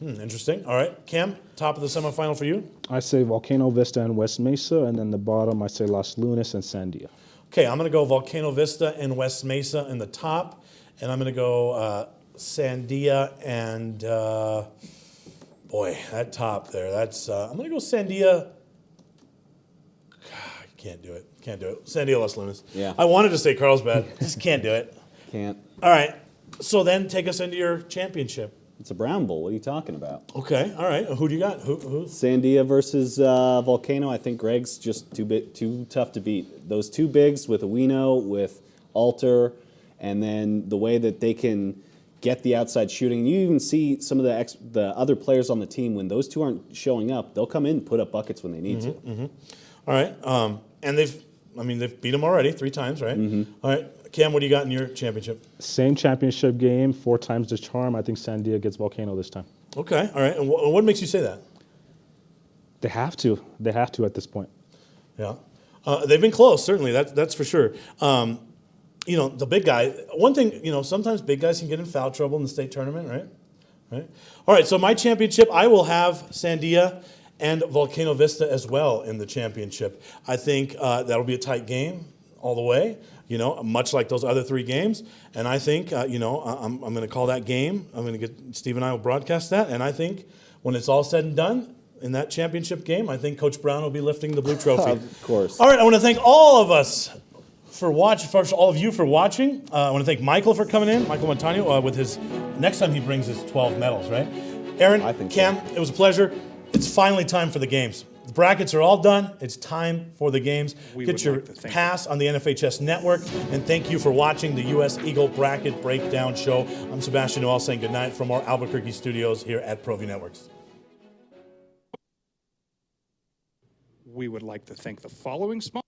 Speaker 1: Interesting. All right, Cam, top of the semifinal for you?
Speaker 2: I say Volcano, Vista, and West Mesa, and then the bottom I say Los Lunas and Sandia.
Speaker 1: Okay, I'm going to go Volcano, Vista, and West Mesa in the top, and I'm going to go Sandia and boy, that top there. That's I'm going to go Sandia. God, can't do it. Sandia, Los Lunas.
Speaker 3: Yeah.
Speaker 1: I wanted to say Carlsbad, just can't do it.
Speaker 3: Can't.
Speaker 1: All right. So then, take us into your championship.
Speaker 3: It's a Brown Bowl. What are you talking about?
Speaker 1: Okay. All right. Who do you got? Who?
Speaker 3: Sandia versus Volcano. I think Greg's just too tough to beat. Those two bigs with Awino, with Alter, and then the way that they can get the outside shooting. You even see some of the other players on the team, when those two aren't showing up, they'll come in and put up buckets when they need to.
Speaker 1: Mm-hmm. All right. And they've beat them already 3 times, right? All right. Cam, what do you got in your championship?
Speaker 2: Same championship game, 4 times the charm. I think Sandia gets Volcano this time.
Speaker 1: Okay. All right. And what makes you say that?
Speaker 2: They have to. They have to at this point.
Speaker 1: Yeah. They've been close, certainly. That's for sure. The big guy, one thing, sometimes big guys can get in foul trouble in the state tournament, right? All right, so my championship, I will have Sandia and Volcano Vista as well in the championship. I think that'll be a tight game all the way, much like those other 3 games. And I think, I'm going to call that game. I'm going to get Steve and I will broadcast that. And I think when it's all said and done, in that championship game, I think Coach Brown will be lifting the blue trophy.
Speaker 3: Of course.
Speaker 1: All right, I want to thank all of us for all of you for watching. I want to thank Michael for coming in, Michael Montano, with his, next time he brings his 12 medals, right? Aaron, Cam, it was a pleasure. It's finally time for the games. The brackets are all done. It's time for the games. Get your pass on the NFHS network. And thank you for watching the U.S. Eagle Bracket Breakdown Show. I'm Sebastian Noel saying goodnight from our Albuquerque studios here at Proview Networks.
Speaker 5: We would like to thank the following sponsors.